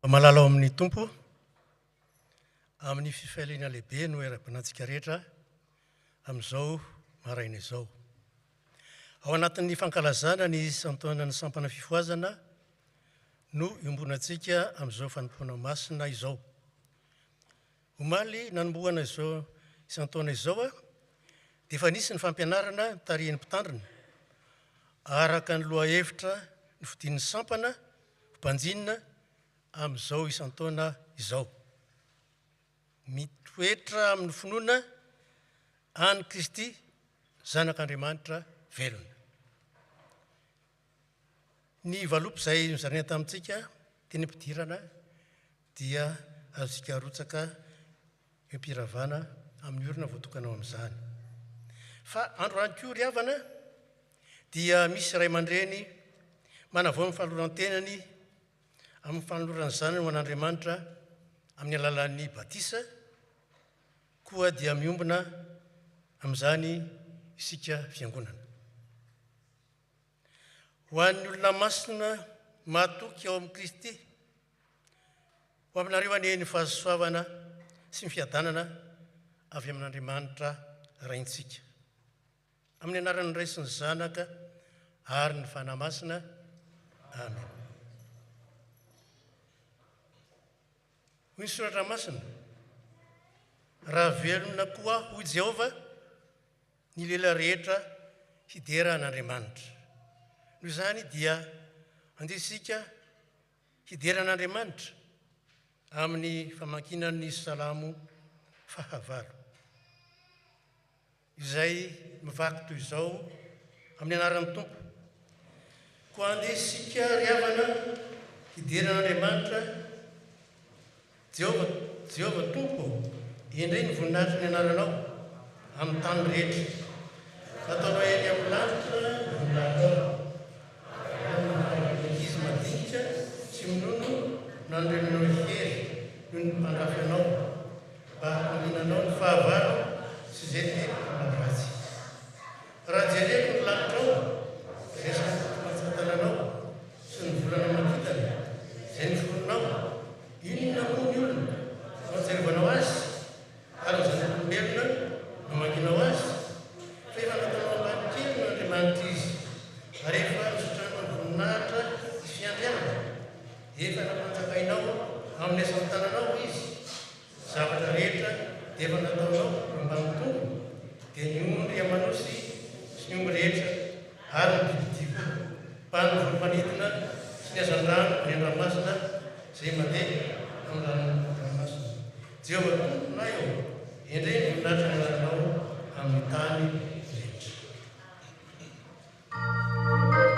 Malala ao amin'ny tompo, amin'ny fifailiana lehibe no era-banantsika rehetra amin'izao maraina izao. Ao anatin'ny fankalazana ny isan-taonan'ny sampana fifoazana no iombonantsika amin'izao fanompoana masina izao. Omaly nanomboana izao isan-taona izao dia efa nisy ny fampianarana tarihin'ny mpitandrina araka ny loha hevitra ny fidin'ny sampana mpanjinina amin'izao isan-taona izao. Mitoetra amin'ny finoana any Kristy zanak'Andriamanitra velona. Ny valopy izay nozaraina tamintsika teny am-pidirana dia azontsika arotsaka am-piravana amin'ny orona voatokanao amin'izany. Fa andro any koa ry havana dia misy ray aman-dreny manavao amin'ny fahaloran-tenany amin'ny fanoloran'ny zanany ho an'Andriamanitra amin'ny alalan'ny batisa, koa dia miombona amin'izany isika fiangonana. Ho an'ny olona masina mahatoky ao amin'ny Kristy, ho aminareo anie ny fahasoavana sy ny fiadanana avy amin'Andriamanitra raintsika. Amin'ny anaran'ny Ray sy ny Zanaka ary ny fanahy masina. Amen. Hoy ny soratra masina, raha velona koa hoy Jehovah ny lela rehetra hidera an'Andriamanitra. Noho izany dia andesika hidera an'Andriamanitra amin'ny famankinan'ny Salamo 9 izay mivaky toy izao amin'ny anaran'ny Tompo. Koa andesika ry havana hidera an'Andriamanitra, Jehovah Tompo, indray ny voninahitry ny anaranao amin'ny tany rehetra. Ataonao eny amin'ny lanitra voninahitranao. Izy madinika tsy minono nandreninao hery noho ny mpandrafy anao, mba haninanao ny fahavalo sy izay dia maharatsy. Raha jereko ny lanitrao, resaka matsatananao sy ny volana makitana, izay ny foronao, inona moa ny olona mahatsiarovanao azy ary ny zanak'olombelona mamakinao azy. Fa efa nataonao ambany kely n'Andriamanitra izy, ary efa nisotranao ny voninahitra sy fiandrianana. Efa namanjakainao amin'ny asa-tananao izy. Zavatra rehetra dia efa nataonao ambanontolo, dia ny omby amanosy sy ny omby rehetra ary ny bibidiko, mpany volo-manidina sy ny hazan-drano ny an-dranomasina izay mandeha amin'ny ranomasina. Jehovah tomponay eo, indray ny voninahitra ny anaranao amin'ny tany rehetra. Amen.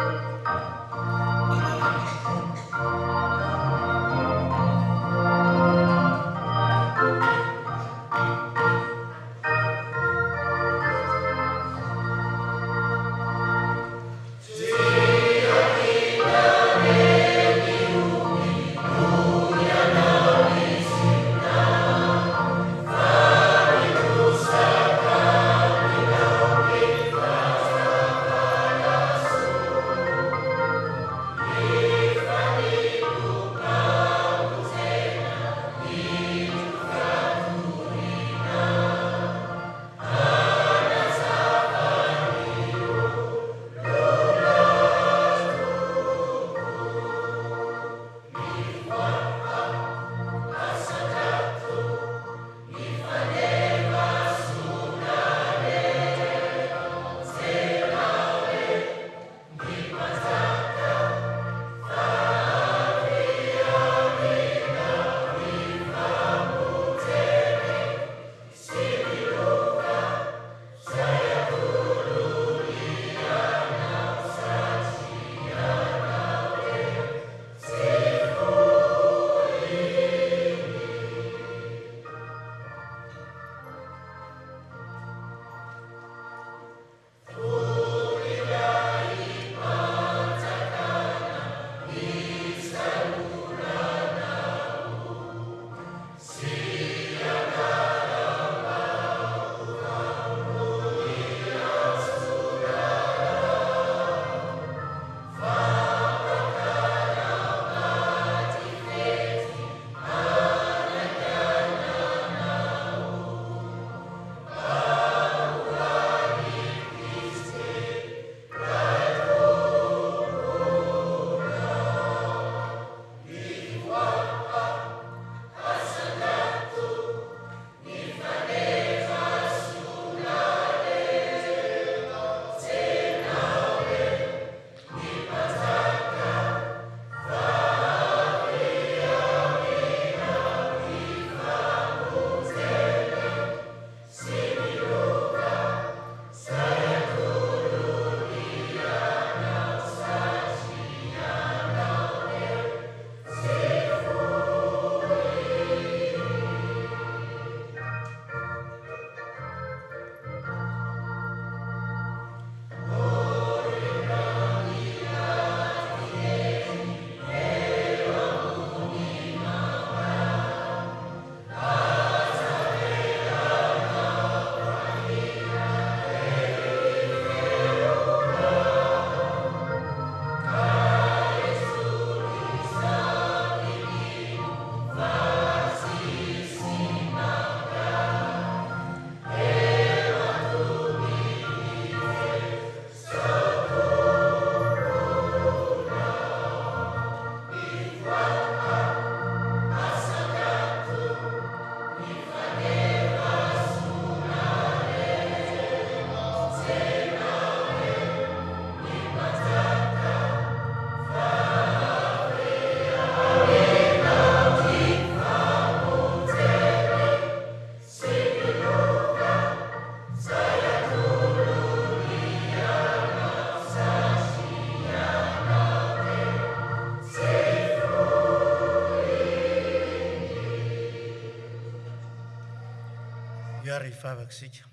iary hivavaka isika.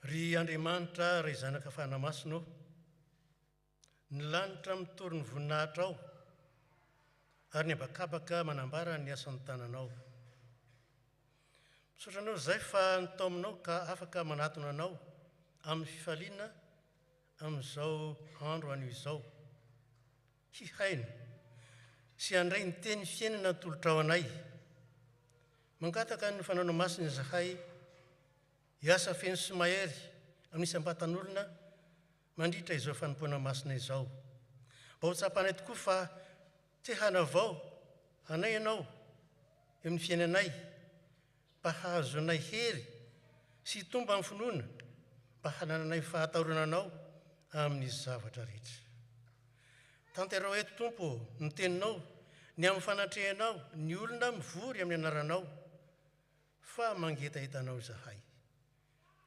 Ry Andriamanitra ray zanaka fanamasina, ny lanitra mitory ny voninahitra ao ary ny abakabaka manambara ny asan'ny tananao. Misaotra anao izay fa nitao aminao ka afaka manatona anao amin'ny fifaliana amin'izao andro anio izao. Hihaino sy handray ny teny fiainana tolotra ao anay. Mangataka ny fananao masina izahay hiasa feno sy mahery amin'ny isam-batan'olona mandritra izao fanompoana masina izao. Mba ho tsapanay tokoa fa tsy hanavao anay ianao eo amin'ny fiainanay, mba hahazo anay hery sy tomba amin'ny finoana, mba hanananay fahatarona anao amin'ny zavatra rehetra. Tanterao eto Tompo ny teninao, ny amin'ny fanatrehanao, ny olona mivory amin'ny anaranao, fa mangetahetanao izahay.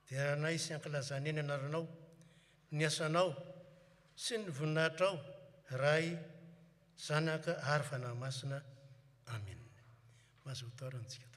Dia anay sy ankilazany eny anaranao, ny asanao sy ny voninahitrao, Ray, Zanaka ary Fanahy Masina. Amen. Mazoto antsika.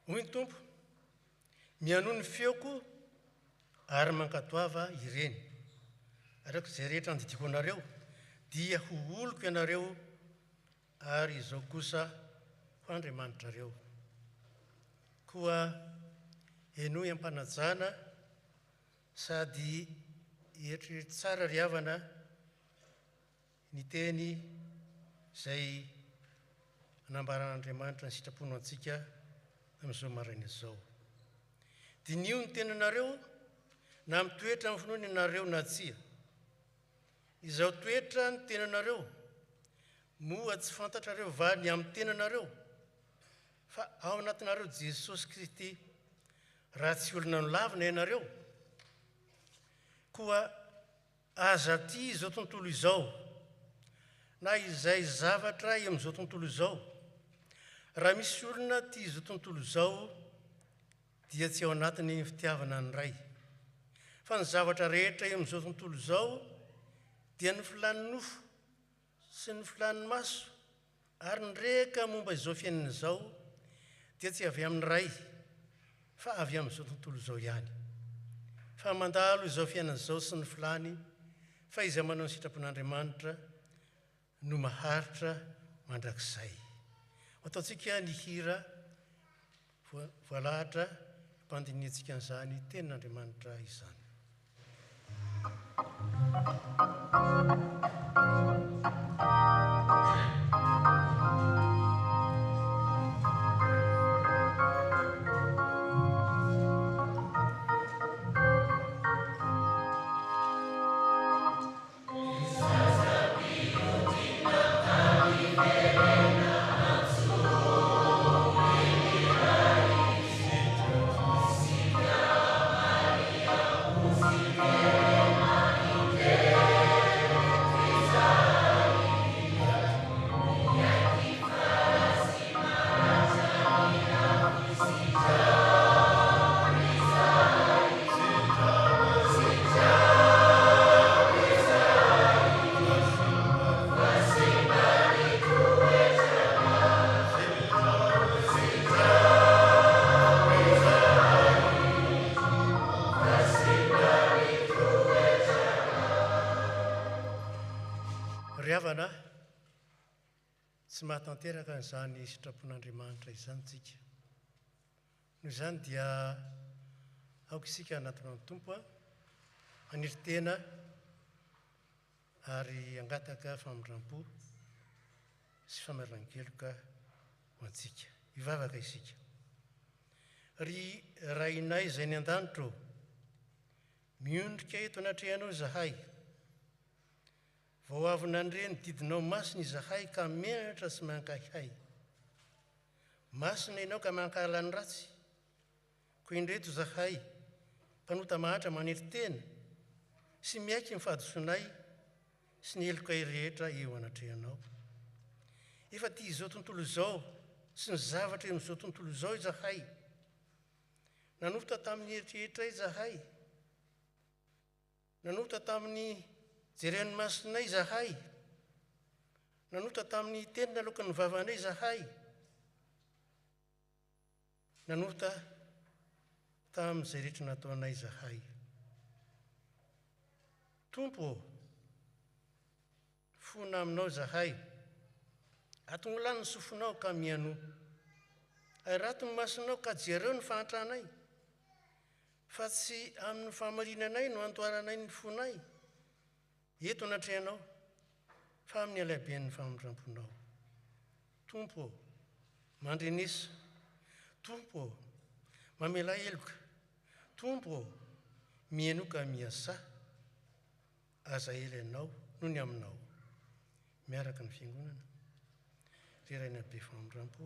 Hoy ny Tompo, mianoho ny feoko ary mankatoava ireny. Araka izay rehetra andidiko anareo, dia ho oloko ianareo ary izao kosa ho Andriamanitrareo. Koa enoy ampanajana sady eritrerety tsara ry havana ny teny izay anambaran'Andriamanitra ny sitraponao antsika amin'izao maraina izao. Dinio ny tenanareo na mitoetra amin'ny finoana ianareo na tsia. Izao toetra ny tenanareo, moa tsy fantatrareo va ny amin'ny tenanareo, fa ao anatinareo Jesosy Kristy, raha tsy olona nolavina ianareo. Koa aza ty izao tontolo izao, na izay zavatra eo amin'izao tontolo izao, raha misy olona ty izao tontolo izao, dia tsy ao anatiny fitiavana ny Ray. Fa ny zavatra rehetra eo amin'izao tontolo izao, dia ny filan'ny nofo sy ny filan'ny maso ary ny reka momba izao fiainana izao, dia tsy avy amin'ny Ray, fa avy amin'izao tontolo izao ihany. Fa mandalo izao fiainana izao sy ny filany, fa izay manao ny sitrapon'Andriamanitra no maharitra mandrakizay. Ataontsika ny hira voalahatra mpandiniantsika an'izany tenin'Andriamanitra izany. Tsy mahatanteraka n'izany sitrapon'Andriamanitra izany tsika. Noho izany dia aoka isika anatinao ny Tompo, aniry tena ary angataka famindram-po sy famarinan-keloka ho antsika. Hivavaka isika. Ry Rainay izay ny an-danitra, miondrika eto anatrehanao izahay. Vao avy nandre ny didinao masina izahay ka menatra sy mankahihay. masina ianao ka mankalany ratsy koa indreto zahay mpanota mahatra manety tena sy miaiky mifadosonay sy ny elokay rehetra eo anatrehanao. Efa tia izao tontolo izao sy ny zavatra eo amin'izao tontolo izao izahay. Nanomboka tamin'ny eritreritra izahay. Nanomboka tamin'ny jeren'ny masinay izahay. Nanomboka tamin'ny tenina alokan'ny vavanay izahay. Nanomboka tamin'izay rehetra nataonay izahay. Tompo, fona aminao izahay. Aton'olany ny sofonao ka miano. Ay rato ny masonao ka jereo ny fahantranay. Fa tsy amin'ny fahamarinanay no antoaranay ny fonay. Eto anatrehanao, fa amin'ny alaben'ny famindramponao. Tompo, mandrenesa. Tompo, mamela eloka. Tompo, mienoka miasa. Aza ela ianao no ny aminao. Miaraka ny fiangonana. Reraina be famindrampo.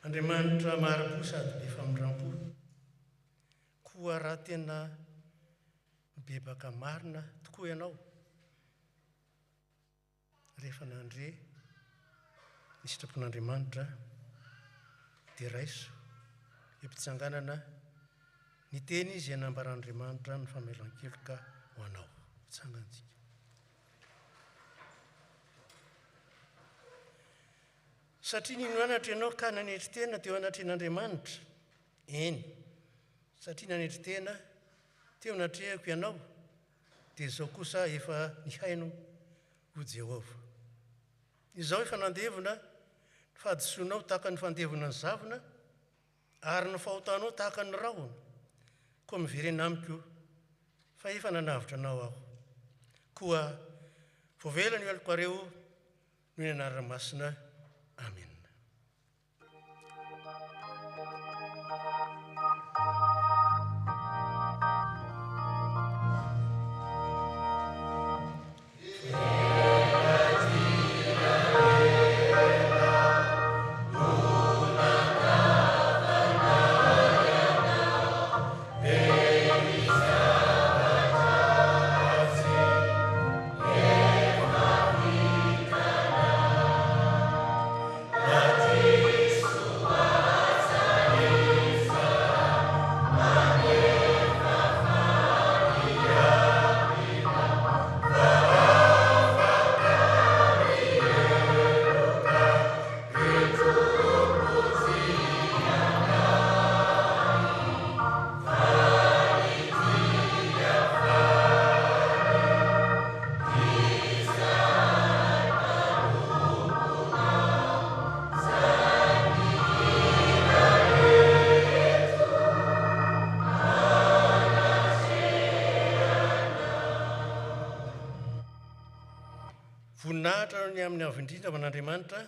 Andriamanitra maharapo sady be famindrampo, koa raha tena bebaka marina tokoa ianao. Rehefa nandre ny sitrapon'Andriamanitra dia raiso epitsanganana ny teny izy anambaran'Andriamanitra ny famelan-keloka ho anao. Tsangantsika. Satria nino anatra ianao ka nanetry tena teo anatrehan'Andriamanitra. Eny, satria nanetry tena teo anatrehako ianao, dia izao kosa efa nihaino ho Jehovah. Izao efa nandevona fahadisoanao tahaka ny fandevona ny zavona, ary ny fahotanao tahaka ny rahona, koa miverena amiko fa efa nanavitra anao aho. Koa voavelany io alokareo noho ny anarana masina. Amen. Voninahitra ny amin'ny avindrindra aman'Andriamanitra.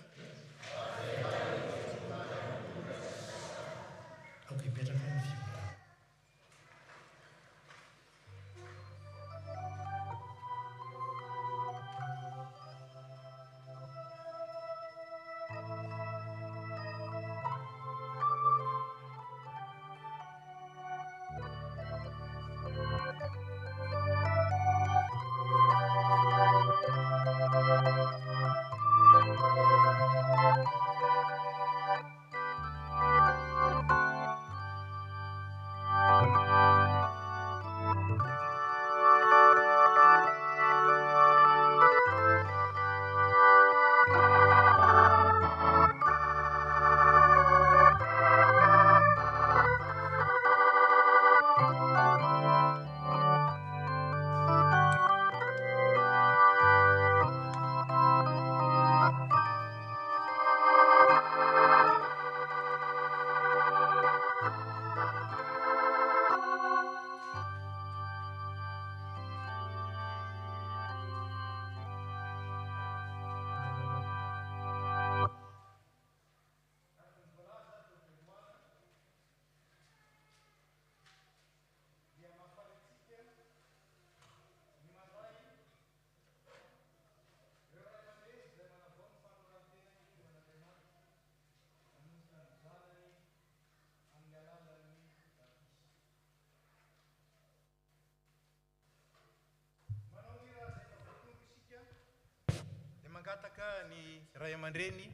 Mangataka ny ray aman-dreny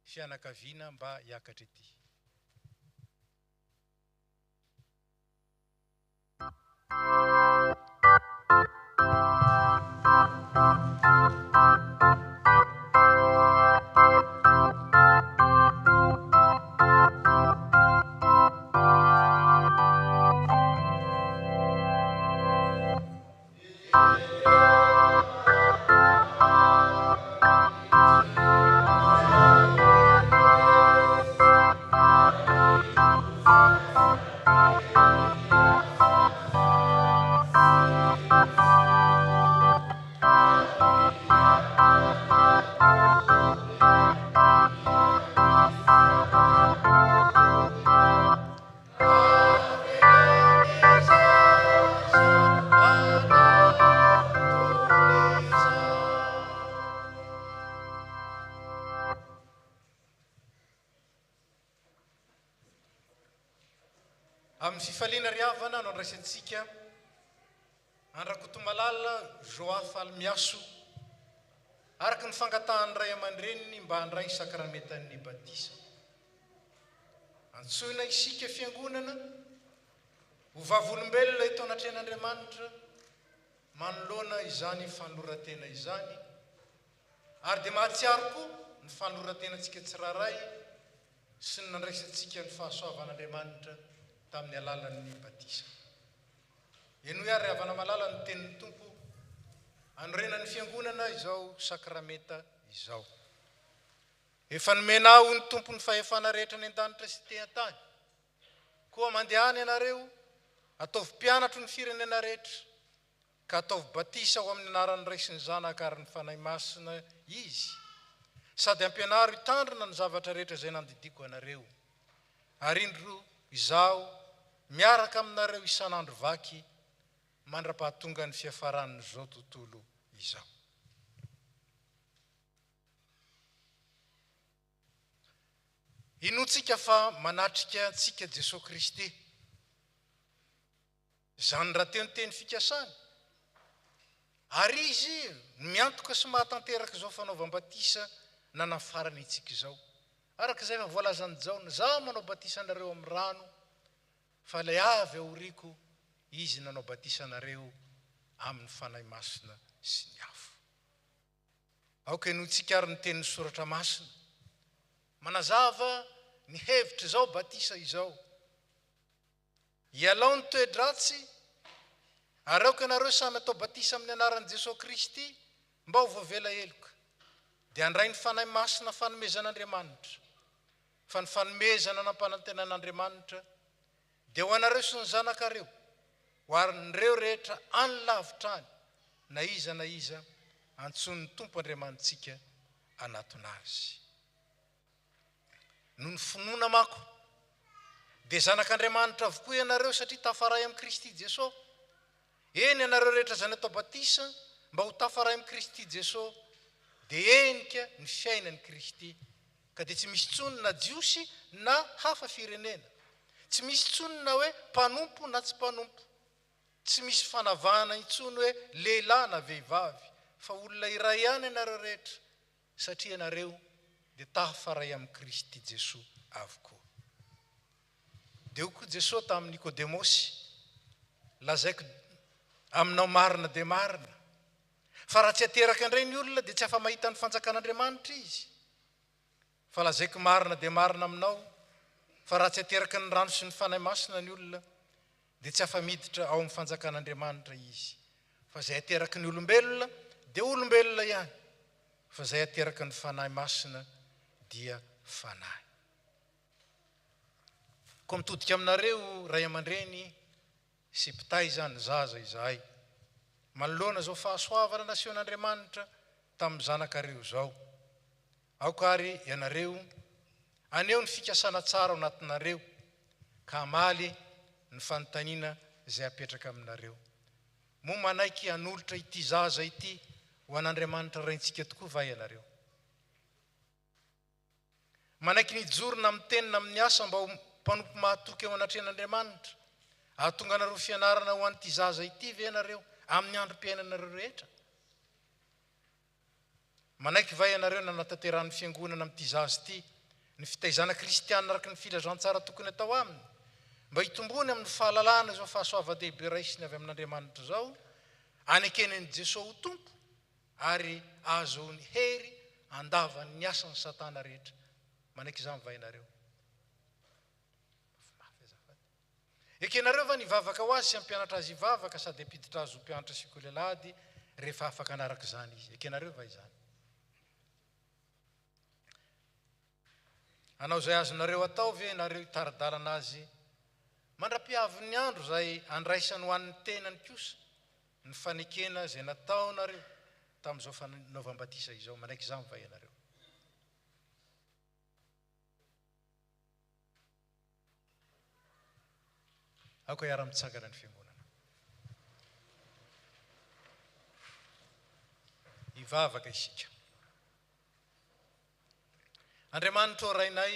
fianakaviana mba hiakatra ety. Amin'ny fifaliana riavana no andraisantsika Andrakotomalala Joa Falmiaso araka ny fangatahan'ny ray aman-dreniny mba handray sakramentan'ny batisa. Antsoina isika fiangonana ho vavolombelona eto anatren'Andriamanitra manoloana izany fanoratena izany ary dia mahatsiaro koa ny fanoratenantsika tsiraray sy ny nandraisantsika ny fahasoavan'Andriamanitra tamin'ny alalan'ny batisa. Eno ary avana malala ny tenin'ny Tompo anorenan'ny fiangonana izao sakramenta izao. Efa nomena ho ny Tompo ny fahefana rehetra ny an-danitra sy tean-tany. Koa mandehany ianareo ataovy mpianatro ny firenena rehetra ka ataovy batisa ho amin'ny anaran'ny Ray sy ny Zanaka ary ny fanahy masina izy. Sady ampianaro hitandrina ny zavatra rehetra izay nandidiko anareo. Ary indro izao miaraka aminareo isan'andro vaky mandra-pahatonga ny fiafaran'izao tontolo izao. Inotsika fa manatrika antsika Jesosy Kristy. Zany raha teniteny fikasany. Ary izy miantoka sy mahatanteraka izao fanaovam-batisa nanafarany itsika izao. Araka izay fa voalazany Jaona, zaho manao batisa anareo amin'ny rano, fa ilay avy aoriko izy nanao batisa anareo amin'ny fanahy masina sy ny afo. Aoka inotsika ary ny tenin'ny soratra masina. Manazava ny hevitra izao batisa izao. Ialao ny toe-dratsy, ary aoka ianareo samy atao batisa amin'ny anaran'i Jesosy Kristy mba ho voavela heloka. Dia handray ny fanahy masina fanomezan'Andriamanitra. Fa ny fanomezana nampanantenan'Andriamanitra dia ho anareo sy ny zanakareo, ho arin'ireo rehetra any lavitra any, na iza antson'ny Tompo Andriamanitsika anatona azy. Noho ny finoana mako dia zanak'Andriamanitra avokoa ianareo satria tafaray amin'ny Kristy Jesosy. Eny ianareo rehetra zany atao batisa mba ho tafaray amin'ny Kristy Jesosy dia enika ny fiainan'ny Kristy, ka dia tsy misy tsony na jiosy na hafa firenena, tsy misy tsony na hoe mpanompo na tsy mpanompo, tsy misy fanavana intsony hoe lehilahy na vehivavy, fa olona iray ihany ianareo rehetra satria ianareo dia tafaray amin'ny Kristy Jesosy avokoa. Dia koa Jesosy tamin'ny Nikodemosy lazaiko aminao marina dia marina, fa raha tsy ateraka indray ny olona dia tsy afa mahita ny fanjakan'Andriamanitra izy. Fa lazaiko marina dia marina aminao fa raha tsy ateraky ny rano sy ny fanahy masina ny olona dia tsy afa-miditra ao amin'ny fanjakan'Andriamanitra izy. Fa zay ateraky ny olombelona dia olombelona ihany. Fa zay ateraky ny fanahy masina dia fanahy. Koa mitodika aminareo ray aman-dreny sy mpitay izany zaza izahay. Manoloana zao fahasoavana nasehoan'Andriamanitra tamin'ny zanakareo zao. Aokary ianareo aneo ny fikasana tsara ao anatinareo ka amaly ny fanontaniana izay apetraka aminareo. Moa manaiky hanolotra ity zaza ity ho an'Andriamanitra raintsika tokoa va ianareo. Manaiky nijorona amin'ny tenina amin'ny asa mba ho mpanompo mahatoky eo anatren'Andriamanitra. Ahatonga anareo fianarana ho an'ity zaza ity ve ianareo amin'ny androm-piainanareo rehetra. Manaiky va ianareo nanatanterahany fiangonana amin'ity zaza ity ny fitaizana kristianina araka ny filazantsara tokony atao aminy mba hitombony amin'ny fahalalana zao fahasoava-dehibe raisiny avy amin'Andriamanitra zao aneken'ny Jesosy ho tompo ary ahazoany hery andavan'ny asan'ny satana rehetra. Manaiky izany va ianareo. Ekenareo va nivavaka ho azy sy ampianatra azy hivavaka sady ampiditra azy ho mpianatra sikolelady rehefa afaka anaraka izany izy. Ekenareo va izany. Anao zay azonareo atao ve nareo hitaridalana azy mandra-piavy ny andro zay andraisany ho an'ny tenany kosa ny fanekena zay nataonareo tamin'izao fanaovam-batisa izao. Manaiky izany va ianareo. Aoka iara-mitsangana ny fiangonana. Hivavaka isika. Andriamanitra rainay,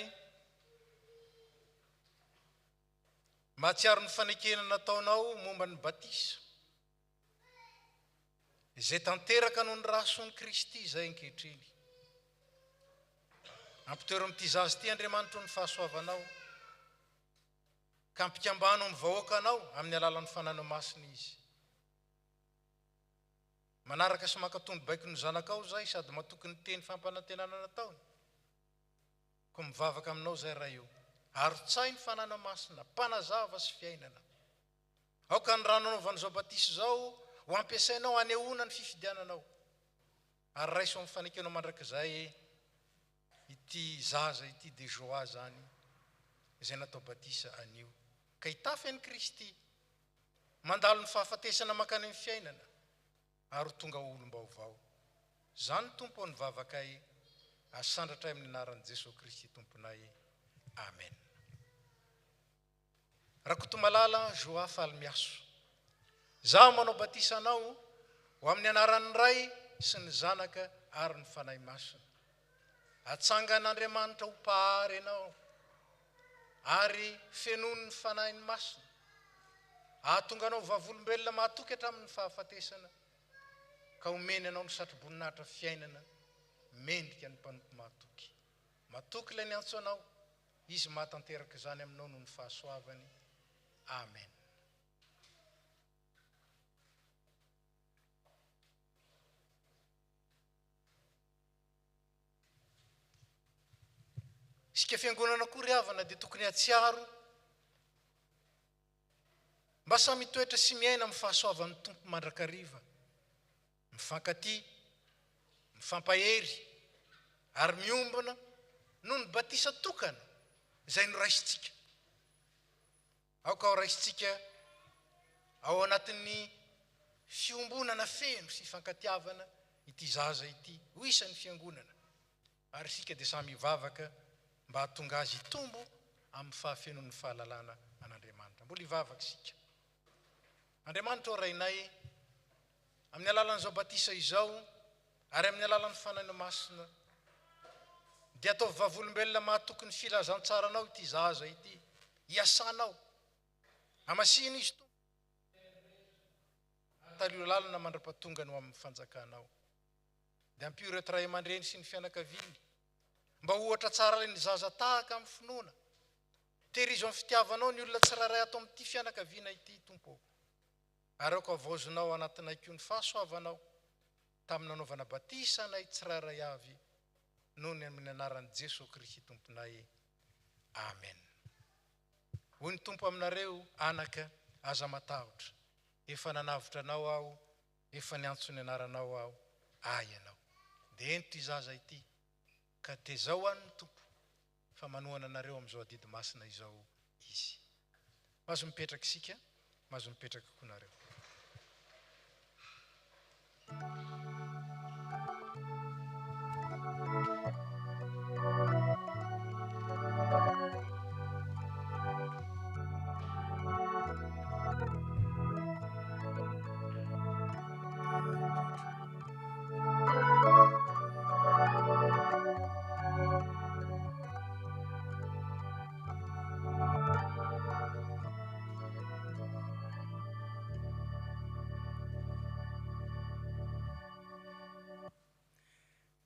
mahatsiaro ny fanekena nataonao momba ny batisa izay tanteraka noho ny rason'ny Kristy izay ankehitriny. Ampitoero amin'ity zaza ity Andriamanitra ny fahasoavanao ka ampikambano amin'ny vahoakanao amin'ny alalan'ny fananao masina izy. Manaraka sy makatombo baiko ny zanakao zay sady matoky ny teny fampanantenana nataony. Koa mivavaka aminao zay raha io. Arotsai ny fananao masina, mpanazava sy fiainana. Aoka ny raha nanaovany zao batisa zao ho ampiasainao anehoana ny fifidiananao. Ary raiso amin'ny fanekenao mandrakizay ity zaza ity de Joa zany izay natao batisa anio. Ka hitafy Kristy mandalo ny fahafatesana makany amin'ny fiainana ary tonga olom-baovao. Zany tompo ny vavakay asandratray amin'ny anaran'i Jesosy Kristy tomponay. Amen. Rakotomalala Joa Falmiaso. Zaho manao batisa anao ho amin'ny anaran'ny Ray sy ny Zanaka ary ny fanahy masina. Atsangan'Andriamanitra ho pahary anao ary fenony ny fanahiny masina. Ahatonga anao vavolombelona mahatoky hatramin'ny fahafatesana ka omeny anao ny satroboninahitra fiainana mendrika ny mpanompo mahatoky. Matoky ilay ny antso anao, izy mahatanteraka izany aminao noho ny fahasoavany. Amen. Isika fiangonana akory havana dia tokony hatsiaro mba samy mitoetra sy miaina amin'ny fahasoavan'ny tompo mandrakariva, mifankaty, mifampahery ary miombona noho ny batisa tokana izay noraisitsika. Aoka ao raisitsika ao anatin'ny fiombonana feno sy fankatiavana ity zaza ity ho isan'ny fiangonana. Ary isika dia samy hivavaka mba hahatonga azy hitombo amin'ny fahafenon'ny fahalalana an'Andriamanitra. Mbola hivavaka isika. Andriamanitra rainay, amin'ny alalan'izao batisa izao ary amin'ny alalan'ny fanahy masina dia ataovy vavolombelona mahatoky ny filazantsaranao ity zaza ity, hiasanao amasina izy tompo talio lalina mandra-pahatonga no amin'ny fanjakanao. Dia ampio reto ray aman-dreny sy ny fianakaviany mba ohatra tsara ilay ny zaza tahaka amin'ny finoana. Tehirizo amin'ny fitiavanao ny olona tsirairay ato amin'ity fianakaviana ity tompo. Ary aoka vaozonao anatinay koa ny fahasoavanao tamin'ny nanaovana batisa nay tsirairay avy noho ny amin'ny anaran'i Jesosy Kristy tomponay. Amen. hoy ny tompo aminareo anaka aza matahotra, efa nanavotra anao aho, efa niantso ny anaranao aho, ianao. Dia ento ity zaza ity, ka dia zao any ny tompo fa manohana anareo amin'izao adidy masina izao izy. Mahazo mipetraka isika, mahazo mipetraka koa nareo.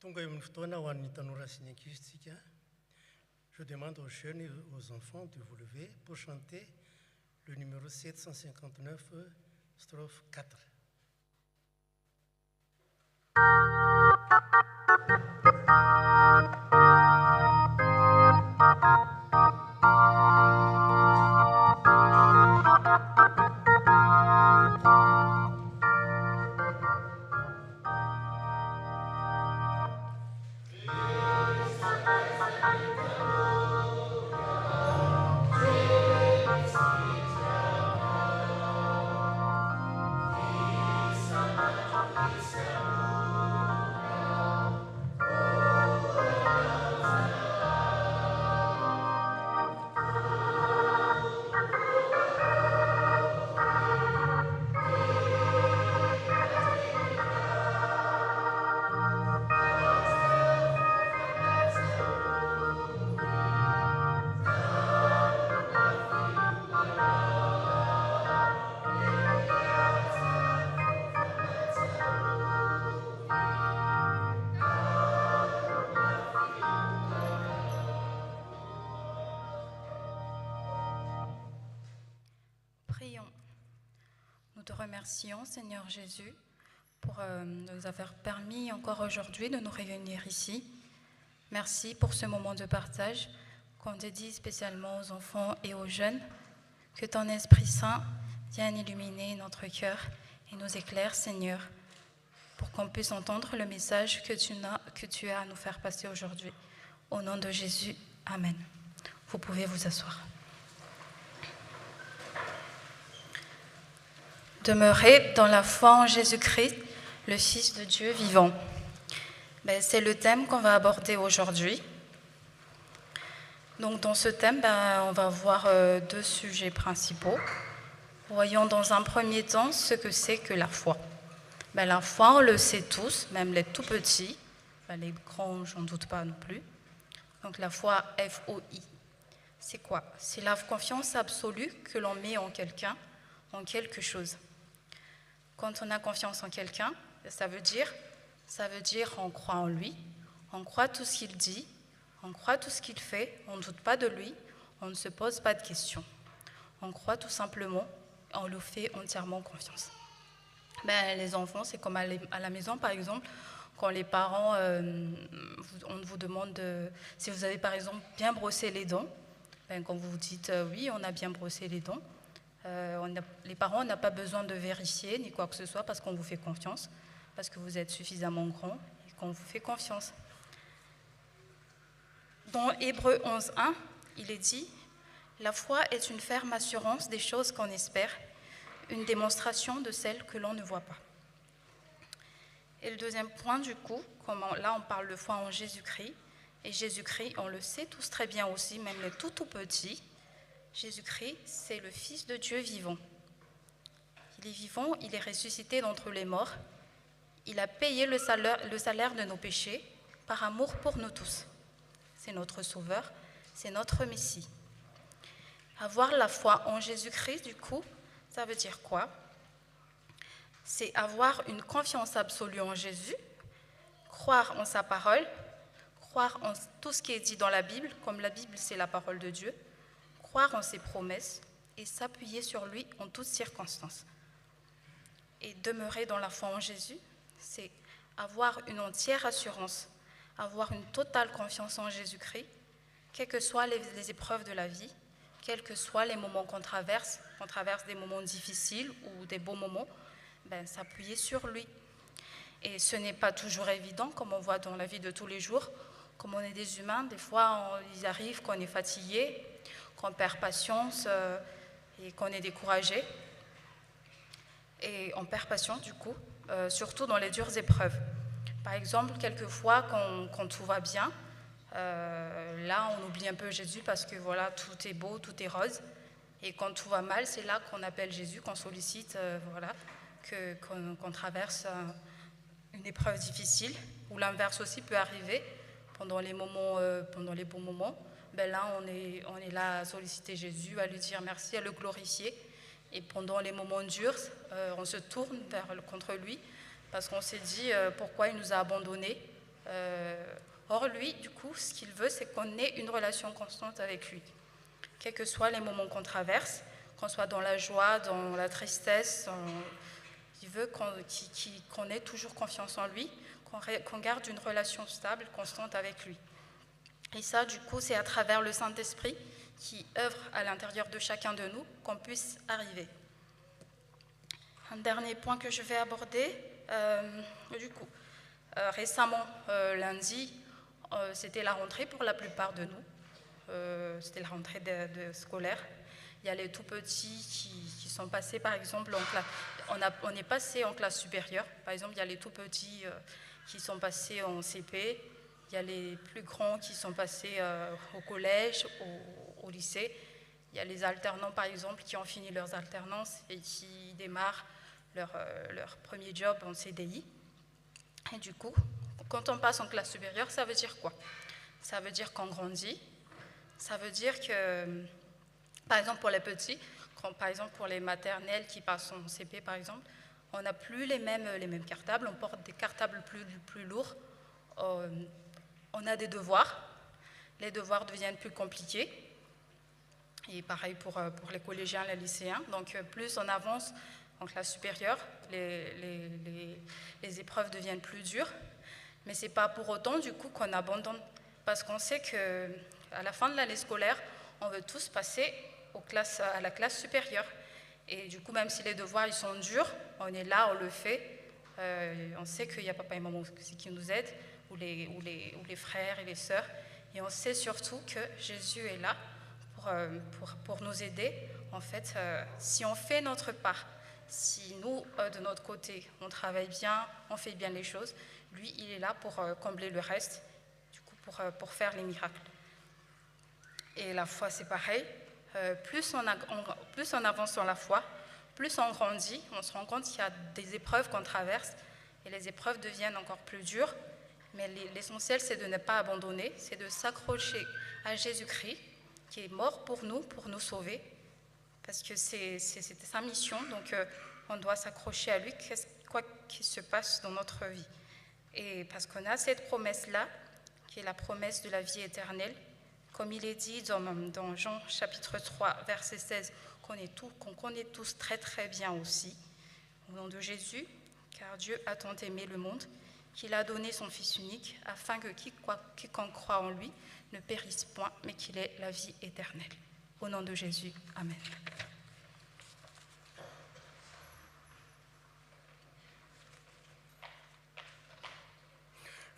Tonga eo amin'ny fotoana ho an'ny tanora sy ny ankizitsika. Je demande aux jeunes et aux enfants de vous lever pour chanter le numéro 759, strophe 4. Prions. Nous te remercions, Seigneur Jésus, pour nous avoir permis encore aujourd'hui de nous réunir ici. Merci pour ce moment de partage qu'on dédie spécialement aux enfants et aux jeunes. Que ton Esprit Saint vienne illuminer notre cœur et nous éclaire, Seigneur, pour qu'on puisse entendre le message que tu as à nous faire passer aujourd'hui. Au nom de Jésus, Amen. Vous pouvez vous asseoir. Demeurer dans la foi en Jésus-Christ, le Fils de Dieu vivant. C'est le thème qu'on va aborder aujourd'hui. Donc dans ce thème, on va voir deux sujets principaux. Voyons dans un premier temps ce que c'est que la foi. La foi, on le sait tous, même les tout petits. Les grands, j'en doute pas non plus. Donc la foi, F-O-I. C'est quoi? C'est la confiance absolue que l'on met en quelqu'un, en quelque chose. Quand on a confiance en quelqu'un, ça veut dire on croit en lui, on croit tout ce qu'il dit, on croit tout ce qu'il fait, on ne doute pas de lui, on ne se pose pas de questions. On croit tout simplement, on lui fait entièrement confiance. Les enfants, c'est comme à la maison par exemple, quand les parents, on vous demande si vous avez par exemple bien brossé les dents, quand vous dites oui, on a bien brossé les dents, les parents n'ont pas besoin de vérifier ni quoi que ce soit parce qu'on vous fait confiance, parce que vous êtes suffisamment grand et qu'on vous fait confiance. Dans Hébreux 11.1, il est dit « La foi est une ferme assurance des choses qu'on espère, une démonstration de celles que l'on ne voit pas. » Et le deuxième point du coup, là on parle de foi en Jésus-Christ, et Jésus-Christ, on le sait tous très bien aussi, même les tout petits, Jésus-Christ, c'est le Fils de Dieu vivant. Il est vivant, il est ressuscité d'entre les morts. Il a payé le salaire de nos péchés par amour pour nous tous. C'est notre Sauveur, c'est notre Messie. Avoir la foi en Jésus-Christ, du coup, ça veut dire quoi? C'est avoir une confiance absolue en Jésus, croire en sa parole, croire en tout ce qui est dit dans la Bible, comme la Bible, c'est la parole de Dieu, croire en ses promesses et s'appuyer sur lui en toutes circonstances. Et demeurer dans la foi en Jésus, c'est avoir une entière assurance, avoir une totale confiance en Jésus-Christ, quelles que soient les épreuves de la vie, quels que soient les moments qu'on traverse des moments difficiles ou des beaux moments, s'appuyer sur lui. Et ce n'est pas toujours évident, comme on voit dans la vie de tous les jours. Comme on est des humains, des fois, il arrive qu'on est fatigué, qu'on perd patience et qu'on est découragé. Et on perd patience, du coup, surtout dans les dures épreuves. Par exemple, quelquefois, quand tout va bien, là, on oublie un peu Jésus parce que voilà, tout est beau, tout est rose. Et quand tout va mal, c'est là qu'on appelle Jésus, qu'on sollicite, qu'on traverse une épreuve difficile, ou l'inverse aussi peut arriver pendant les moments, pendant les bons moments. Là, on est là à solliciter Jésus, à lui dire merci, à le glorifier. Et pendant les moments durs, on se tourne contre lui parce qu'on s'est dit pourquoi il nous a abandonnés. Or, lui, du coup, ce qu'il veut, c'est qu'on ait une relation constante avec lui. Quels que soient les moments qu'on traverse, qu'on soit dans la joie, dans la tristesse, il veut qu'on ait toujours confiance en lui, qu'on garde une relation stable, constante avec lui. Et ça, du coup, c'est à travers le Saint-Esprit qui œuvre à l'intérieur de chacun de nous qu'on puisse arriver. Un dernier point que je vais aborder, récemment, lundi, c'était la rentrée pour la plupart de nous. C'était la rentrée scolaire. Il y a les tout petits qui sont passés, par exemple, en classe. On est passé en classe supérieure. Par exemple, il y a les tout petits qui sont passés en CP. Il y a les plus grands qui sont passés au collège, au lycée. Il y a les alternants, par exemple, qui ont fini leurs alternances et qui démarrent leur premier job en CDI. Et du coup, quand on passe en classe supérieure, ça veut dire quoi? Ça veut dire qu'on grandit. Ça veut dire que, par exemple, pour les petits, par exemple pour les maternelles qui passent en CP, par exemple, on n'a plus les mêmes cartables, on porte des cartables plus lourds. On a des devoirs. Les devoirs deviennent plus compliqués. Et pareil pour les collégiens, les lycéens. Donc, plus on avance en classe supérieure, les épreuves deviennent plus dures. Mais ce n'est pas pour autant, du coup, qu'on abandonne. Parce qu'on sait qu'à la fin de l'année scolaire, on veut tous passer à la classe supérieure. Et du coup, même si les devoirs ils sont durs, on est là, on le fait. On sait qu'il y a papa et maman qui nous aident, ou les frères et les sœurs. Et on sait surtout que Jésus est là pour nous aider. En fait, si on fait notre part, si nous, de notre côté, on travaille bien, on fait bien les choses, lui, il est là pour combler le reste, du coup, pour faire les miracles. Et la foi, c'est pareil. Plus on avance dans la foi, plus on grandit, on se rend compte qu'il y a des épreuves qu'on traverse, et les épreuves deviennent encore plus dures. Mais l'essentiel, c'est de ne pas abandonner, c'est de s'accrocher à Jésus-Christ, qui est mort pour nous sauver, parce que c'était sa mission, donc on doit s'accrocher à lui, quoi qu'il se passe dans notre vie. Et parce qu'on a cette promesse-là, qui est la promesse de la vie éternelle, comme il est dit dans Jean chapitre 3, verset 16, qu'on connaît tous très très bien aussi, au nom de Jésus, car Dieu a tant aimé le monde, qu'il a donné son Fils unique, afin que quiconque croit en lui ne périsse point, mais qu'il ait la vie éternelle. Au nom de Jésus, Amen.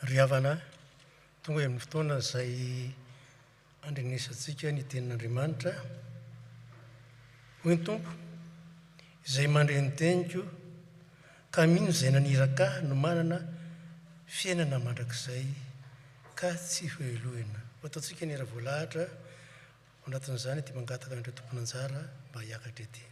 Ry havana, tonga amin'ny fotoana izay andrenesantsika ny tenin'Andriamanitra. Hoy ny Tompo, izay mandre ny teniko, ka mino izay naniraka no manana fiainana mandrakizay ka tsy hoelohana. Ho ataontsika ny ara-voalahatra, ao anatin'izany ty mangataka andreo tompon'anjara mba hiakatra ety.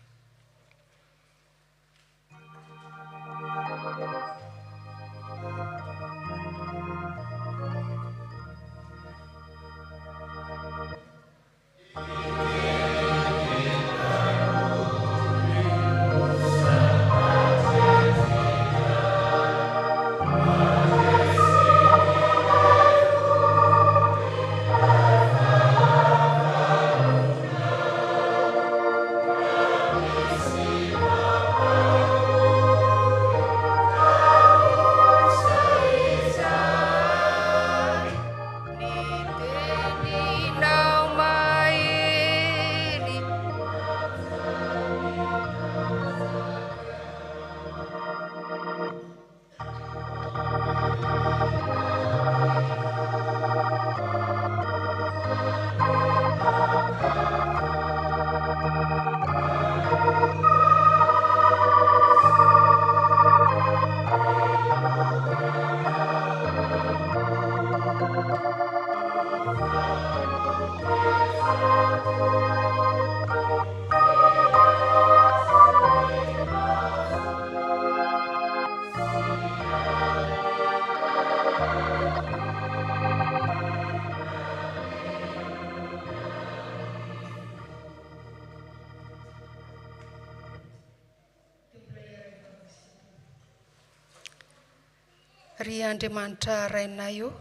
ry Andriamanitra rainay io,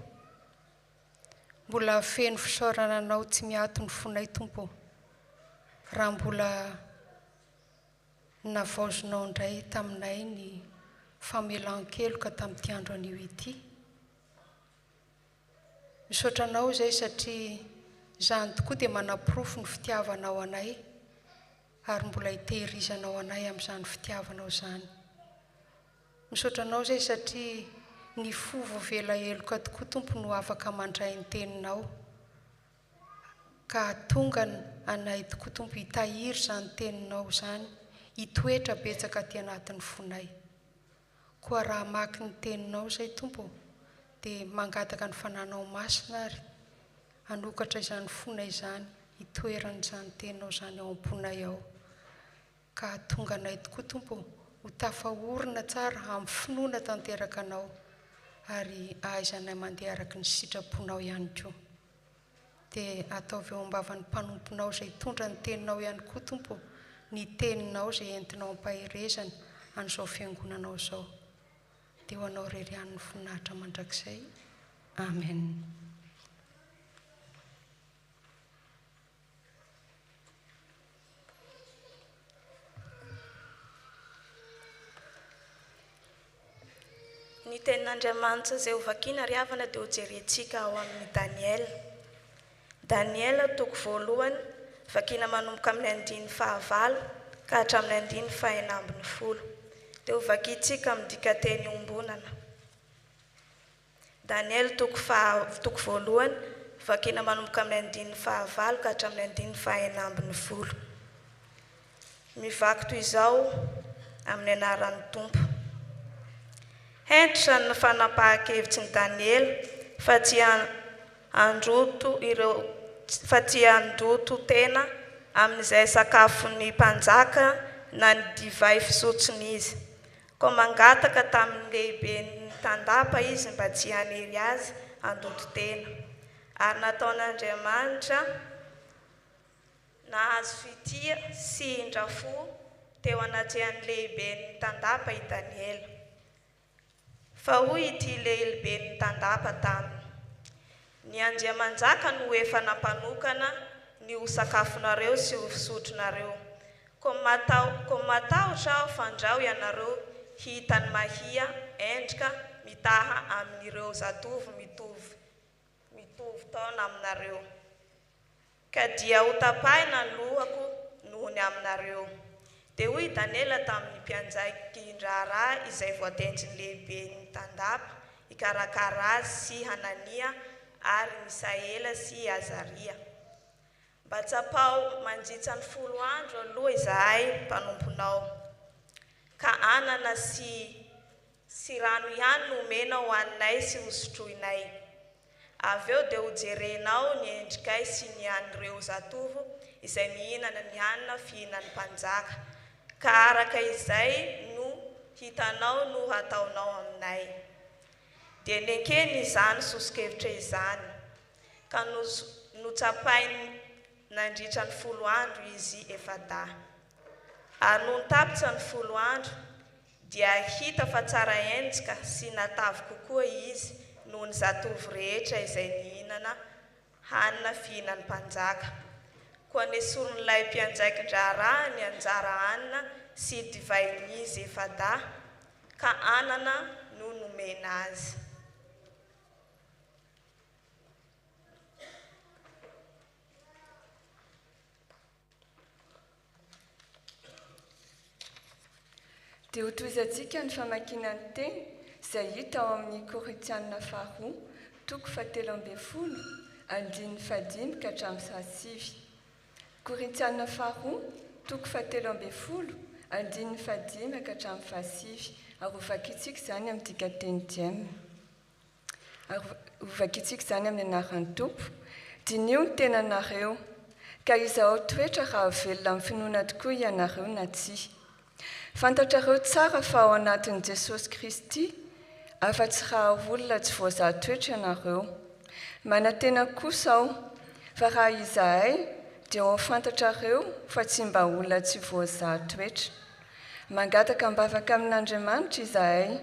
mbola feno fisaorana anao tsy miato ny fonay Tompo, raha mbola navaozinao indray taminay ny famelan-keloka tamin'ity andro anio ity. Misaotra anao izay satria izany tokoa dia manapirofo ny fitiavanao anay ary mbola hitehirizanao anay amin'izany fitiavanao izany. Misaotra anao izay satria ny fo voavela heloka tokoa Tompo no afaka mandray ny teninao, ka tonga anay tokoa Tompo hitahiry izany teninao izany, hitoetra betsaka aty anatin'ny fonay. Koa raha maky ny teninao izay Tompo, dia mangataka ny fananao masina ary hanokatra izany fonay izany, hitoeran'izany teninao izany ao am-ponay ao. Ka tonga anay tokoa Tompo ho tafahorina tsara amin'ny finoana tanteraka anao ary ahaizanay mandeha araka ny sitraponao ihany koa. Dia ataovy eo ambavan'ny mpanomponao izay tondra ny teninao ihany koa Tompo, ny teninao izay entinao ampahirezana an'izao fiangonanao izao. Dia ho anao irery ihany ny voninahitra mandrakizay. Amen. Ny tenin'Andriamanitra izay ho vakiana ry havana dia ho jerentsika ao amin'ny Daniel. Daniel toko voalohany, vakiana manomboka amin'ny 9:9 ka hatramin'ny 9:10. Dia ho vakiantsika amin'ny dikateny ombonana. Daniel toko voalohany, vakiana manomboka amin'ny 9:9 ka hatramin'ny 9:10. Mivaky toy izao amin'ny anaran'ny Tompo. Hentra ny fanapahan-kevitry ny Daniel fa tia androto tena amin'izay sakafon'ny mpanjaka na ny divay fisotsony izy. Ko mangataka tamin'ny lehibe ny tandapa izy mba tsy hanery azy andoto tena. Ary nataon'Andriamanitra nahazo fitia sy hindrafo teo anatrehany lehibe ny tandapa i Daniel. Fa hoy ity lehibe ny tandapa taminy: ny Andriamanjaka no efa nampanokana ny ho sakafonareo sy ho fisotronareo. Ko matahotra aho fandrao ianareo hitany mahia endrika mitaha amin'ireo zatovo mitovy taona aminareo. Ka dia ho tapahina ny lohako noho ny aminareo. Dia hoy Daniela tamin'ny mpianjaiky ndrara izay voatendry lehibe ny tandapa, ikarakara azy sy Hanania ary Misaela sy Azaria. Mba tsapao mandritra ny 10 andro aloha izahay mpanomponao. Ka anana sy rano ihany no omena ho aninay sy ho sotroinay. Avy eo dia ho jerenao ny endrikay sy ny an'ireo zatovo izay mihinana ny hanina fihinan'ny mpanjaka. Ka araka izay no hitanao no hataonao aminay. Dia nenkeny izany sosokevitra izany. Ka notsapainy nandritra ny 10 andro izy efa da. Ary no nitapitra ny 10 andro, dia hita fa tsara endrika sy natavy kokoa izy noho ny zatovo rehetra izay nihinana hanina fihinan'ny mpanjaka. Koa nesoron'ilay mpianjaikin-draharaha ny anjara hanina sy divain'izy efa da, ka anana no nomena azy. Dia hotoizantsika ny famakinan'ny teny izay hita ao amin'ny Korintianina faharoa, toko 17, andininy 5 ka hatramin'ny 7. Korintianina faharoa, toko 17, andininy 5 ka hatramin'ny 7. Ary hovakintsika izany amin'ny dikateny 10. Ary hovakintsika izany amin'ny anaran'ny Tompo. Dinio ny tenanareo, ka izaho toetra raha velona amin'ny finoana tokoa ianareo na tsia. Fantatrareo tsara fa ao anatin'i Jesosy Kristy, afa-tsy raha olona tsy voazahatoetra ianareo. Manantena kosa aho, fa raha izahay dia ho fantatrareo fa tsy mba olona tsy voazahatoetra. Mangataka mbavaka amin'Andriamanitra izahay,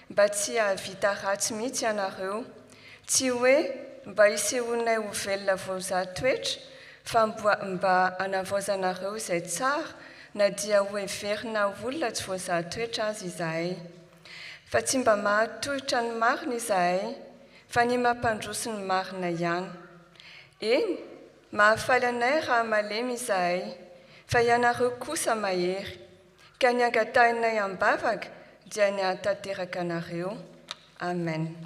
mba tsy havita ratsy mihitsy ianareo, tsy hoe mba hisehoanay ho velona vaozahatoetra fa mba hanavaozanareo izay tsara na dia ho heverina olona tsy vaozahatoetra azy izahay. Fa tsy mba mahatohitra ny marina izahay fa ny mampandroso ny marina ihany. Eny, mahafaly anay raha malemy izahay, fa ianareo kosa mahery, ka ny angatahinay ambavaka dia ny hahatanteraka anareo. Amen.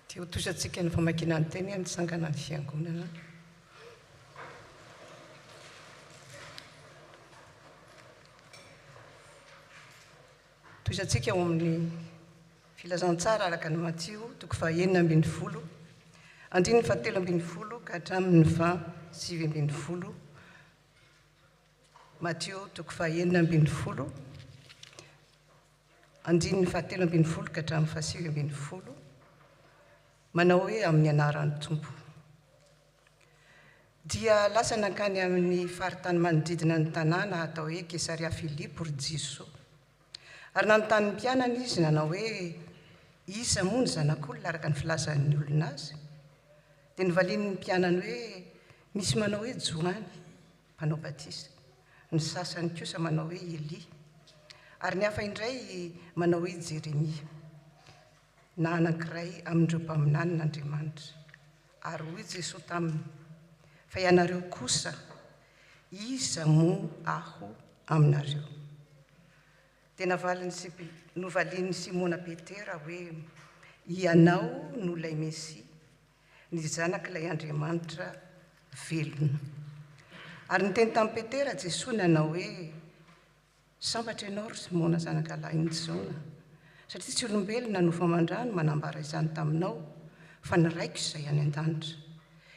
Tia ho tosantsika ny famakiana ny teny ny sangana ny fiangonana. Tosantsika ao amin'ny filazantsara araka ny Matteo 9:20, 7:20 ka hatramin'ny 20:7. Matteo 9:20, 7:20 ka hatramin'ny 7:20. Manao hoe amin'ny anaran'ny Tompo. Dia lasa nankany amin'ny faritany manodidina ny tanàna atao hoe Kesaria Filipo ry Jiso. Ary nanontany ny mpianany izy nanao hoe iza moa ny zanak'olona araka ny filazan'ny olona azy. Dia novalian'ny mpianany hoe misy manao hoe Johany mpanao batisa, ny sasany kosa manao hoe Elia, ary ny hafa indray manao hoe Jeremia na anankiray amin'ireo mpaminany n'Andriamanitra. Ary hoy Jesosy taminy, fa ianareo kosa iza moa aho aminareo? Dia novalian'ny Simona Petera hoe ianao no ilay Mesia, ny zanak'ilay Andriamanitra velona. Ary niteny tamin'ny Petera Jesosy nanao hoe sambatra ianao ry Simona zanak'alahin'i Jona, satria tsy olombelona no famandrano manambara izany taminao fa ny raiko izay any an-danitra.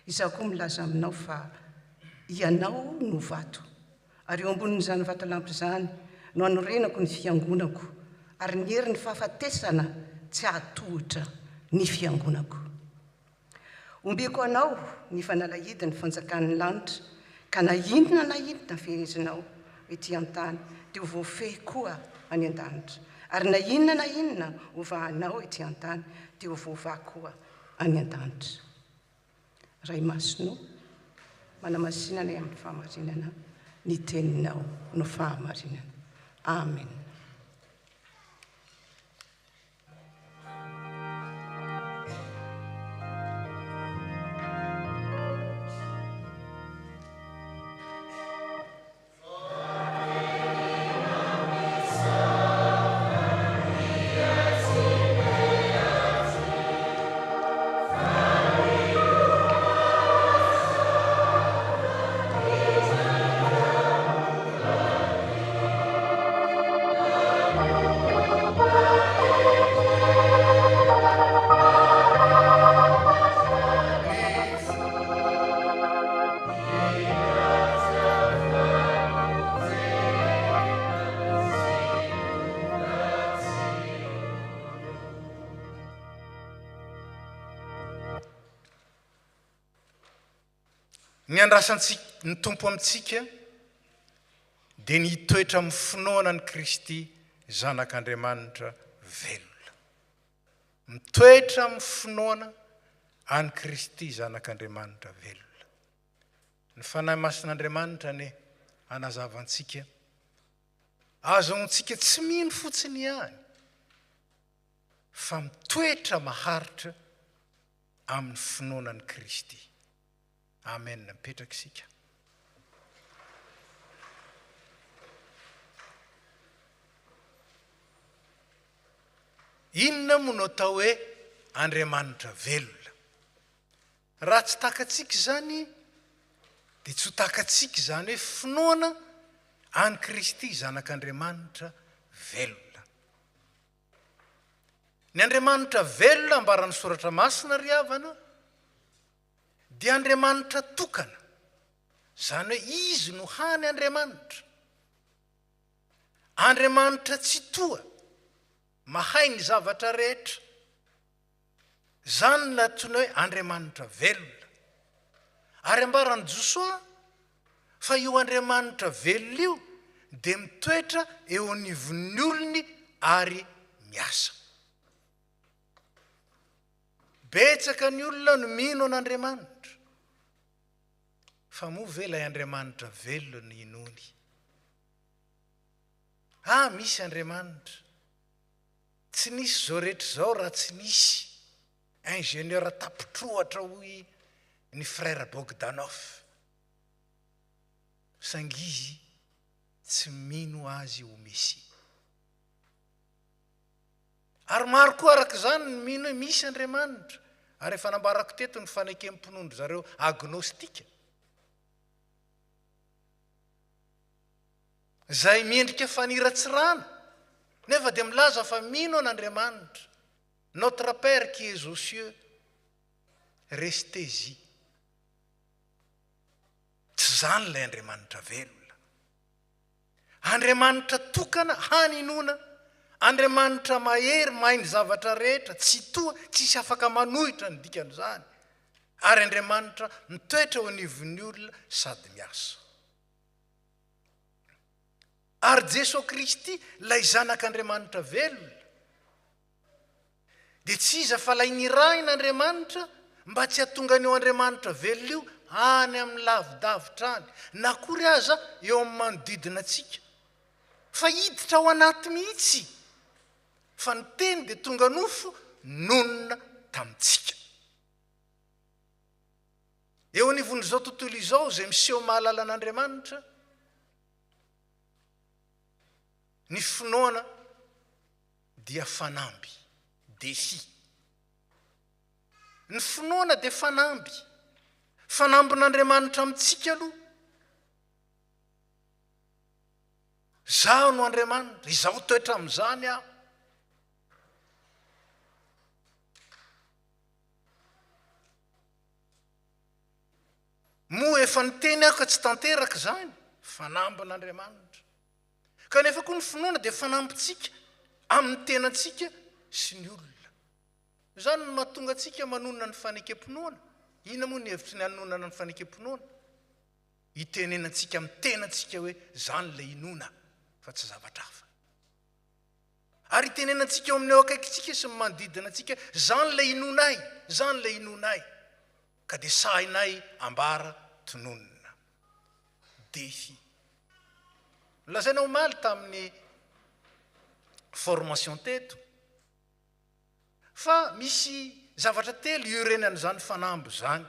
Izaho koa milaza aminao fa ianao no vato, ary eo ambonin'izany vatolampy izany no anorenako ny fiangonako, ary ny herin'ny fahafatesana tsy ahatohitra ny fiangonako. Ombeko anao ny fanalahidy ny fanjakan'ny lanitra, ka na inona fehezinao ety an-tany dia ho voafehy koa any an-danitra, ary na inona hovahanao ety an-tany dia ho voavaha koa any an-danitra. Ray masonao, manamasinana amin'ny fahamarinana ny teninao no fahamarinana. Amen. Ny andrasantsika ny tompo amintsika dia ny hitoetra amin'ny finoana ny Kristy zanak'Andriamanitra velona. Mitoetra amin'ny finoana any Kristy zanak'Andriamanitra velona. Ny fanahy masin'Andriamanitra ne anazavantsika, azahoantsika tsy mino fotsiny ihany, fa mitoetra maharitra amin'ny finoana ny Kristy. Amen. Mipetraka isika. Inona moa no atao hoe Andriamanitra velona? Raha tsy takatsika izany dia tsy ho takatsika izany hoe finoana any Kristy zanak'Andriamanitra velona. Ny Andriamanitra velona ambaran'ny soratra masina ry havana dia Andriamanitra tokana, izany hoe izy no hany Andriamanitra. Andriamanitra tsy toa, mahay ny zavatra rehetra. Izany no antsoina hoe Andriamanitra velona. Ary ambaran'i Josoa fa io andriamanitra velona io dia mitoetra eo anivon'ny olony ary miasa. Betsaka ny olona no mino an'Andriamanitra, fa moa ve ilay Andriamanitra velona ny inony? Misy Andriamanitra, tsy nisy zao rehetra zao raha tsy nisy ingénieur tapitrohatra hoy ny frère Bogdanov, sangizy tsy mino azy ho Mesia. Ary maro koa araka izany ny mino hoe misy Andriamanitra, ary efa nambarako teto ny fanekem-ponondro zareo agnostika, zay miendrika faniratsirana nefa dia milaza fa mino an'Andriamanitra. Notre Père qui es aux cieux, restez-y. Tsy zany ilay Andriamanitra velona. Andriamanitra tokana haninona, Andriamanitra mahery mahay ny zavatra rehetra, tsy toa, tsisy afaka manohitra ny dikan'izany. Ary Andriamanitra mitoetra eo anivon'ny olona sady miasa. Ary Jesosy Kristy ilay zanak'Andriamanitra velona, dia tsy iza fa ilay nirahin'Andriamanitra mba tsy hahatonga ny eo Andriamanitra velona io any amin'ny lavidavitra any, na kory aza eo amin'ny manodidina antsika, fa hiditra ao anaty mihitsy, fa ny teny dia tonga nofo nonona tamintsika. Eo anivon'izao tontolo izao izay miseho mahalala an'Andriamanitra, ny finoana dia fanamby, défi. Ny finoana dia fanamby, fanambin'Andriamanitra amintsika aloha. Zaho no Andriamanitra, izaho toetra amin'izany aho. Moa efa niteny aho ka tsy tanteraka izany, fanambin'Andriamanitra. Kanefa koa ny finoana dia fanambintsika amin'ny tenantsika sy ny olona. Izany no mahatonga antsika manonona ny fanekem-pinoana. Inona moa ny hevitry ny hanonana ny fanekem-pinoana? Hitenenantsika amin'ny tenantsika hoe zany ilay inona, fa tsy zavatra hafa. Ary hitenenantsika eo amin'ny eo akaikitsika sy manodidina antsika, zany ilay inonay, zany ilay inonay. Ka dia sahinay ambara tononona. Défi. Lazaina omaly tamin'ny formation teto, fa misy zavatra telo iorenan'izany fanambo zany.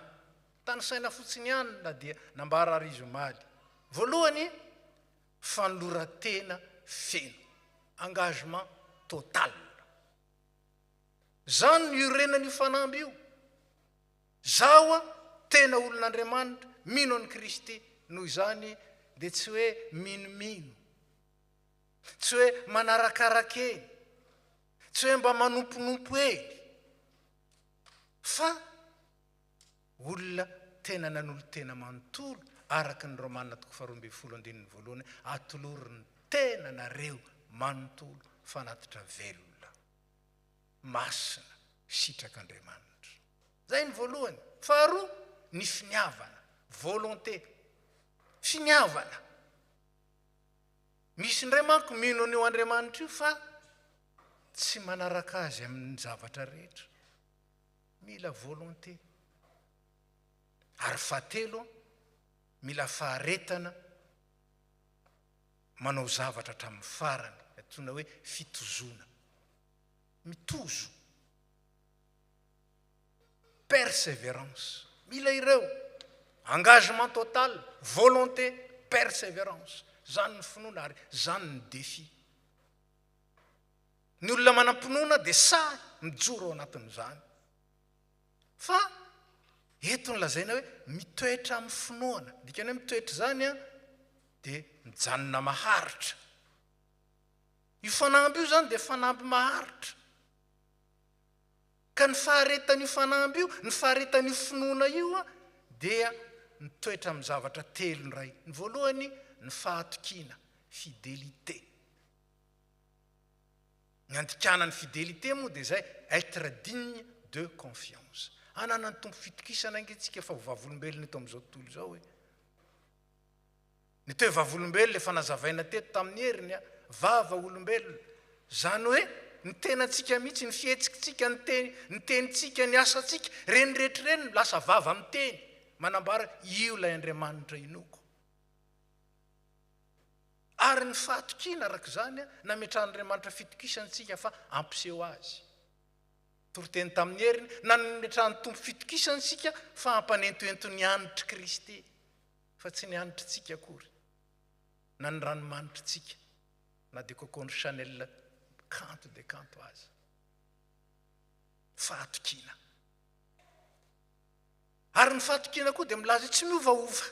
Tany saina fotsiny ihany na dia nambara ary izy omaly. Voalohany, fanoloran-tena feno, engagement total. Zany no iorenan'io fanamby io. Zaho tena olon'Andriamanitra, mino an'i Kristy, noho izany dia tsy hoe minomino, tsy hoe manarakaraka eny, tsy hoe mba manomponompo eny, fa olona tena nanolo tena manontolo araka ny Romana 12:1 atolorin'ny tena nareo manontolo fanatitra velona, masina, sitrak'Andriamanitra. Zay ny voalohany. Faharoa, ny finiavana, volonté. Finiavana. Misy indray manko mino an'io Andriamanitra io fa tsy manaraka azy amin'ny zavatra rehetra. Mila volonté. Ary fahatelo, mila faharetana manao zavatra hatramin'ny farany, antsoina hoe fitozona. Mitozo. Persévérance. Mila ireo. Engagement total, volonté, persévérance. Zany ny finoana ary zany ny défi. Ny olona manam-pinoana dia sahy mijoro ao anatin'izany. Fa eto ny lazaina hoe mitoetra amin'ny finoana. Dikany hoe mitoetra zany dia mijanona maharitra. Io fanamby io zany dia fanamby maharitra. Ka ny faharetan'io fanamby io, ny faharetan'io finoana io dia mitoetra amin'ny zavatra telo ndray. Ny voalohany, ny fahatokiana, fidélité. Ny andikana ny fidélité moa dia zay, être digne de confiance. Anana ny tompo fitokisana antsika fa vavolombelona eto amin'izao tontolo izao hoe ny toe vavolombelona efa nazavaina teto tamin'ny heriny a vava olombelona zany hoe ny tenantsika mihitsy ny fihetsikatsika ny tenitsika ny asatsika reny rehetra reny lasa vava amin'ny teny manambara io lay Andriamanitra inoko ary ny fahatokina araka zany a nametrahan'Andriamanitra fitokisantsika fa ampiseho azy toroteny tamin'ny heriny na nametrahan'ny tompo fitokisantsika fa ampanentoento ny anitra Kristy fa tsy ny anitritsika akory na ny ranomanitritsika na dia kokoa ny Chanel kanto de kanto azy fahatokina ary ny fahatokina koa dia milaza tsy miovaova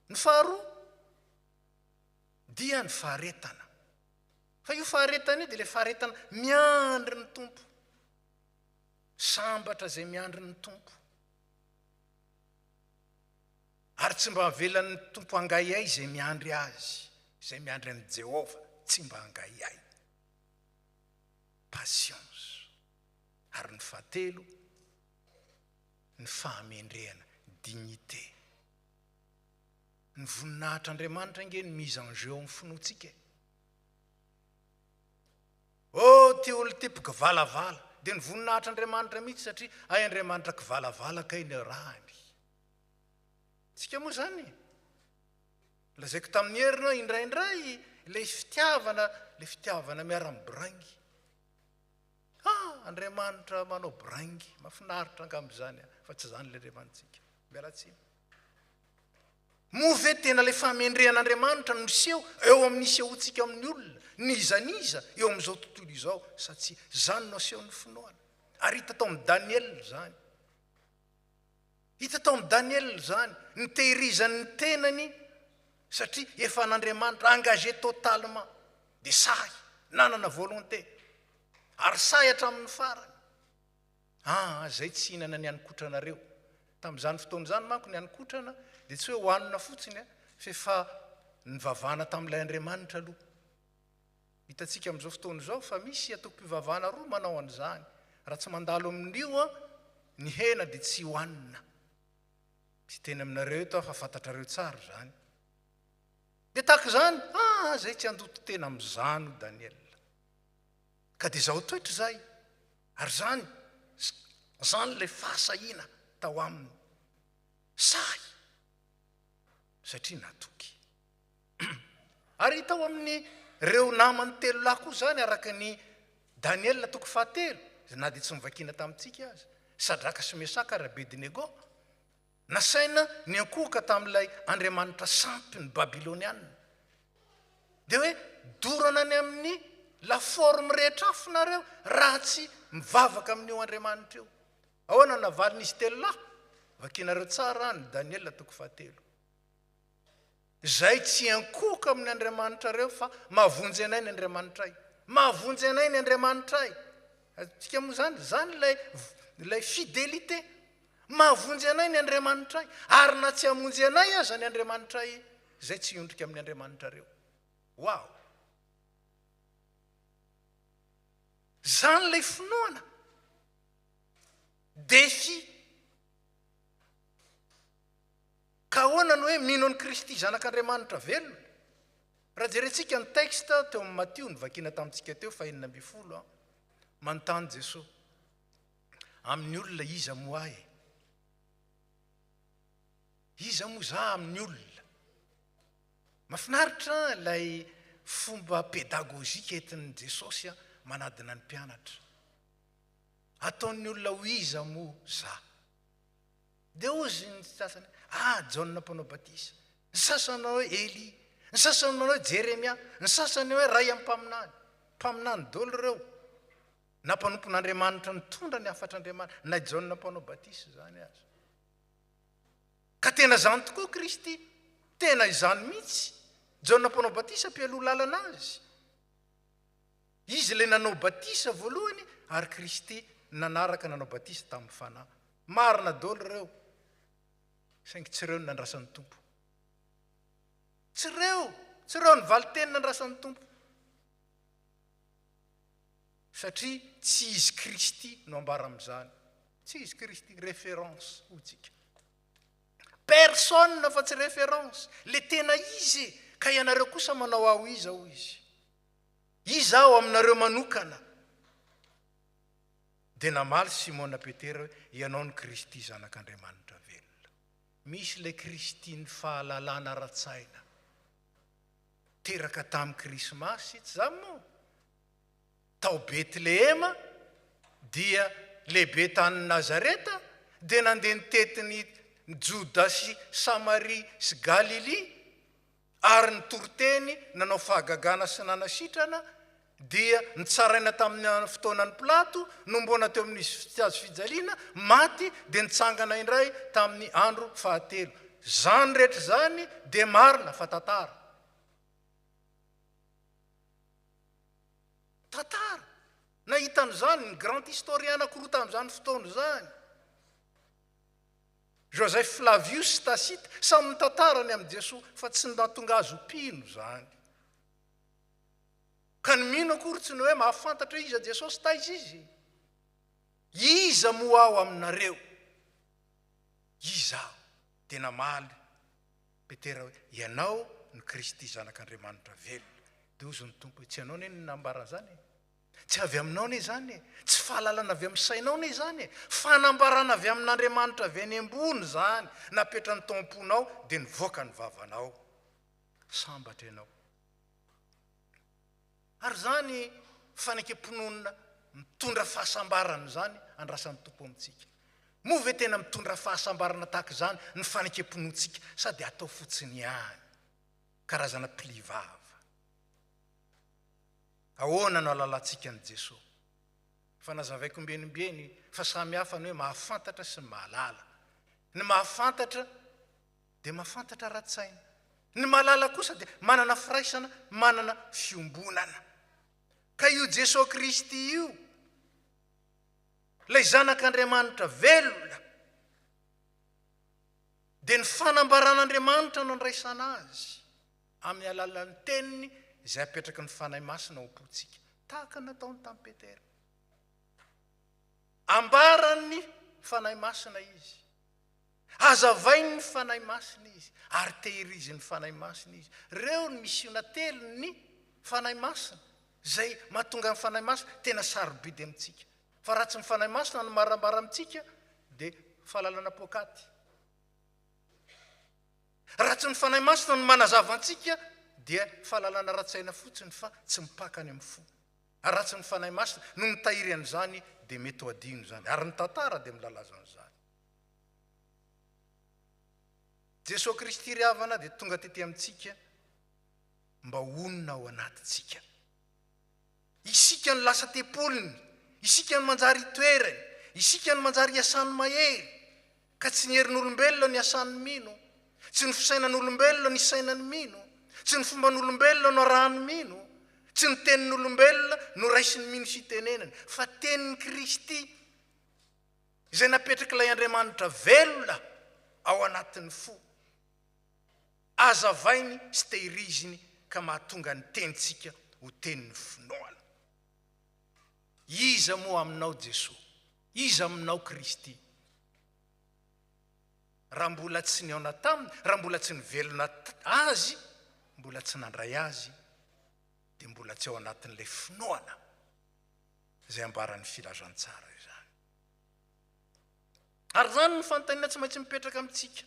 ny faharoa dia ny faharetana fa io faharetana dia ilay faharetana miandry ny tompo sambatra zay miandry ny tompo ary tsy mba avelan'ny tompo angay ay zay miandry azy zay miandry an'i Jehova tsy mba angay ay patience ary ny fahatelo ny fahamendrehana dignité ny voninahitr'Andriamanitra nge ny mise en jeu amin'ny finoantsika ty olo tipoka valavala dia ny voninahitr'Andriamanitra mihitsy satria ay Andriamanitra kivalavala kay ny rahany tsika moa zany lazaiko tamin'ny herina indraindray ilay fitiavana miara-miborangy Andriamanitra manao borangy mahafinaritra angamizany fa tsy zany ilay Andriamanitsika mialatsiny move tena ilay fahamendrehan'Andriamanitra no seho eo amin'ny sehotsika amin'ny olona nizaniza eo amin'izao tontolo izao satria zany no asehon'ny finoana ary hita tao amin'ny Daniel zany ny tehirizan'ny tenany satria efa n'Andriamanitra engagé totalement dia sahy nanana volonté ary sahy hatramin'ny farany zay tsy hinana ny haninkotrana tamin'izany fotoana zany manko ny haninkotrana dia tsy hoe hohanina fotsiny fa efa nivavahana tamin'ilay Andriamanitra aloha hitantsika amin'izao fotoana izao fa misy atoko-pivavahana roa manao an'izany raha tsy mandalo amin'io ny hena dia tsy hohanina tsy teny aminareo eto fa fantatrareo tsara zany dia tahaka zany zay tsy andoto tena amin'izany o Daniel ka dia zao toetra zay ary zany ilay fahasahina tao aminy sahy satria natoky ary tao amin'ny reo namany telo lahy koa zany araka ny Daniel toko fahatelo na dia tsy mivakina tamintsika azy Sadraka sy Mesaka ary Abednego nasaina ny ankohoka tamin'ilay Andriamanitra sampy ny Babiloniana dia hoe dorana any amin'ny la forme rehetra afinareo raha tsy mivavaka amin'io Andriamanitra io ahoana navalin'izy telo lahy vakinareo tsara ny Daniel toko fahatelo zay tsy ankohoka amin'ny Andriamanitra reo fa mahavonjy anay ny Andriamanitra ay mahavonjy anay ny Andriamanitra ay tsika moa zany ilay fidélité mahavonjy anay ny Andriamanitra ay ary na tsy hamonjy anay aza ny Andriamanitra ay zay tsy iondrika amin'ny Andriamanitra reo zany ilay finoana défi ka ahoanany hoe mino an'i Kristy zanak'Andriamanitra velona raha jerentsika ny texte teo amin'ny Matthieu nyvakina tamintsika teo fa 20 manontany Jesosy amin'ny olona iza moa ahy iza moa za amin'ny olona mahafinaritra ilay fomba pédagogique entin'i Jesosy manadina ny mpianatra ataon'ny olona ho iza moa za dia ozy ny sasany Jaona mpanao batisa ny sasany hoe Eli ny sasany manao hoe Jeremia ny sasany hoe ray mpaminany dolo reo na mpanompon'Andriamanitra nitondra ny afatr'Andriamanitra na Jaona mpanao batisa zany azy ka tena zany tokoa Kristy tena izany mihitsy Jaona mpanao batisa mpialoha lalana azy izy ilay nanao batisa voalohany ary Kristy nanaraka nanao batisa tamin'ny fanahy marina dolo reo saingy tsy reo ny nandrasan'ny tompo tsy reo ny valiteny nandrasan'ny tompo satria tsy izy Kristy no ambara amin'izany tsy izy Kristy référence hotsika personne fa tsy référence le tena izy ka ianareo kosa manao ao izy ao izy ao aminareo manokana dia namaly Simona Petera hoe ianao ny Kristy zanak'Andriamanitra velona. Misy le Kristy ny fahalalana ara-tsaina teraka tamin'ny Krismasy tsy zany moa tao Betlehema dia lehibe tany Nazareta dia nandeha nitetiny Jodasy Samaria sy Galili ary nitoroteny nanao fahagagana sy nanasitrana dia nitsaraina tamin'ny fotoanany Pilato no mbona teo amin'ny azo fijaliana maty dia nitsangana indray tamin'ny andro fahatelo. Zany rehetra zany dia marina fa tantara nahitan'izany ny grand historien anankiroa tamin'izany fotoana zany Joseph Flavius sy Tacite samy tantarany amin'ny Jesosy fa tsy nahatonga azo pino zany ka ny mino akory tsy ny hoe mahafantatra iza Jesosy taiza iza moa ao aminareo iza dia namaly Petera hoe ianao ny Kristy zanak'Andriamanitra velona. Dia ozy ny tompo tsy ianao ne ny nambaran'izany tsy avy aminao ne zany tsy fahalalana avy amin'ny sainao ne zany fanambarana avy amin'Andriamanitra avy any ambony zany napetra ny tomponao dia nivoaka ny vavanao sambatra ianao ary zany fanekempononina mitondra fahasambarana zany andrasan'ny tompo amintsika moa ve tena mitondra fahasambarana tahaka zany ny fanekemponontsika sady atao fotsiny ihany karazana pilivava. Ahoana no alalantsika ny Jesosy fa nazavaiko mbenimbeny fa samy hafa ny hoe mahafantatra sy ny mahalala. Ny mahafantatra dia mahafantatra ara-tsaina, ny mahalala kosa dia manana firaisana, manana fiombonana. Ka io Jesosy Kristy io ilay zanak'Andriamanitra velona dia ny fanambaran'Andriamanitra no andraisana azy amin'ny alalan'ny teniny izay apetraka ny fanahy masina ompontsika tahaka nataony tamin'ny Petera. Ambarany fanahy masina izy, azavainy ny fanahy masina izy ary tehiriziny fanahy masina izy. Reo ny misiona telo ny fanahy masina izay mahatonga ny fanahy masina tena sarobidy amintsika. Fa raha tsy ny fanahy masina no marambara amintsika dia fahalalana pokaty. Raha tsy ny fanahy masina no manazava antsika dia fahalalana ara-tsaina fotsiny fa tsy mipakany amin'ny fo. Raha tsy ny fanahy masina no mitahiry an'izany dia mety ho adino zany ary ny tantara dia milalaza an'izany. Jesosy Kristy ry havana dia tonga tety amintsika mba honona ao anatintsika. Isika ny lasa tepoliny, isika ny manjary toerany, isika ny manjary iasany mahery ka tsy ny herin'olombelona ny asany mino, tsy ny fisainan'olombelona ny sainany mino, tsy ny fomban'olombelona no arahany mino, tsy ny tenin'olombelona no raisiny mino sy tenenany, fa tenin'ny Kristy izay napetraka ilay Andriamanitra velona ao anatin'ny fo. Azavainy sy tehiriziny ka mahatonga ny tenitsika ho tenin'ny finoana. Iza moa aminao Jesosy, iza aminao Kristy. Raha mbola tsy niaona taminy, raha mbola tsy nivelona azy, mbola tsy nandray azy, dia mbola tsy ao anatin'ilay finoana izay ambaran'ny filazantsara izany. Ary zany ny fanontaniana tsy maintsy mipetraka amintsika.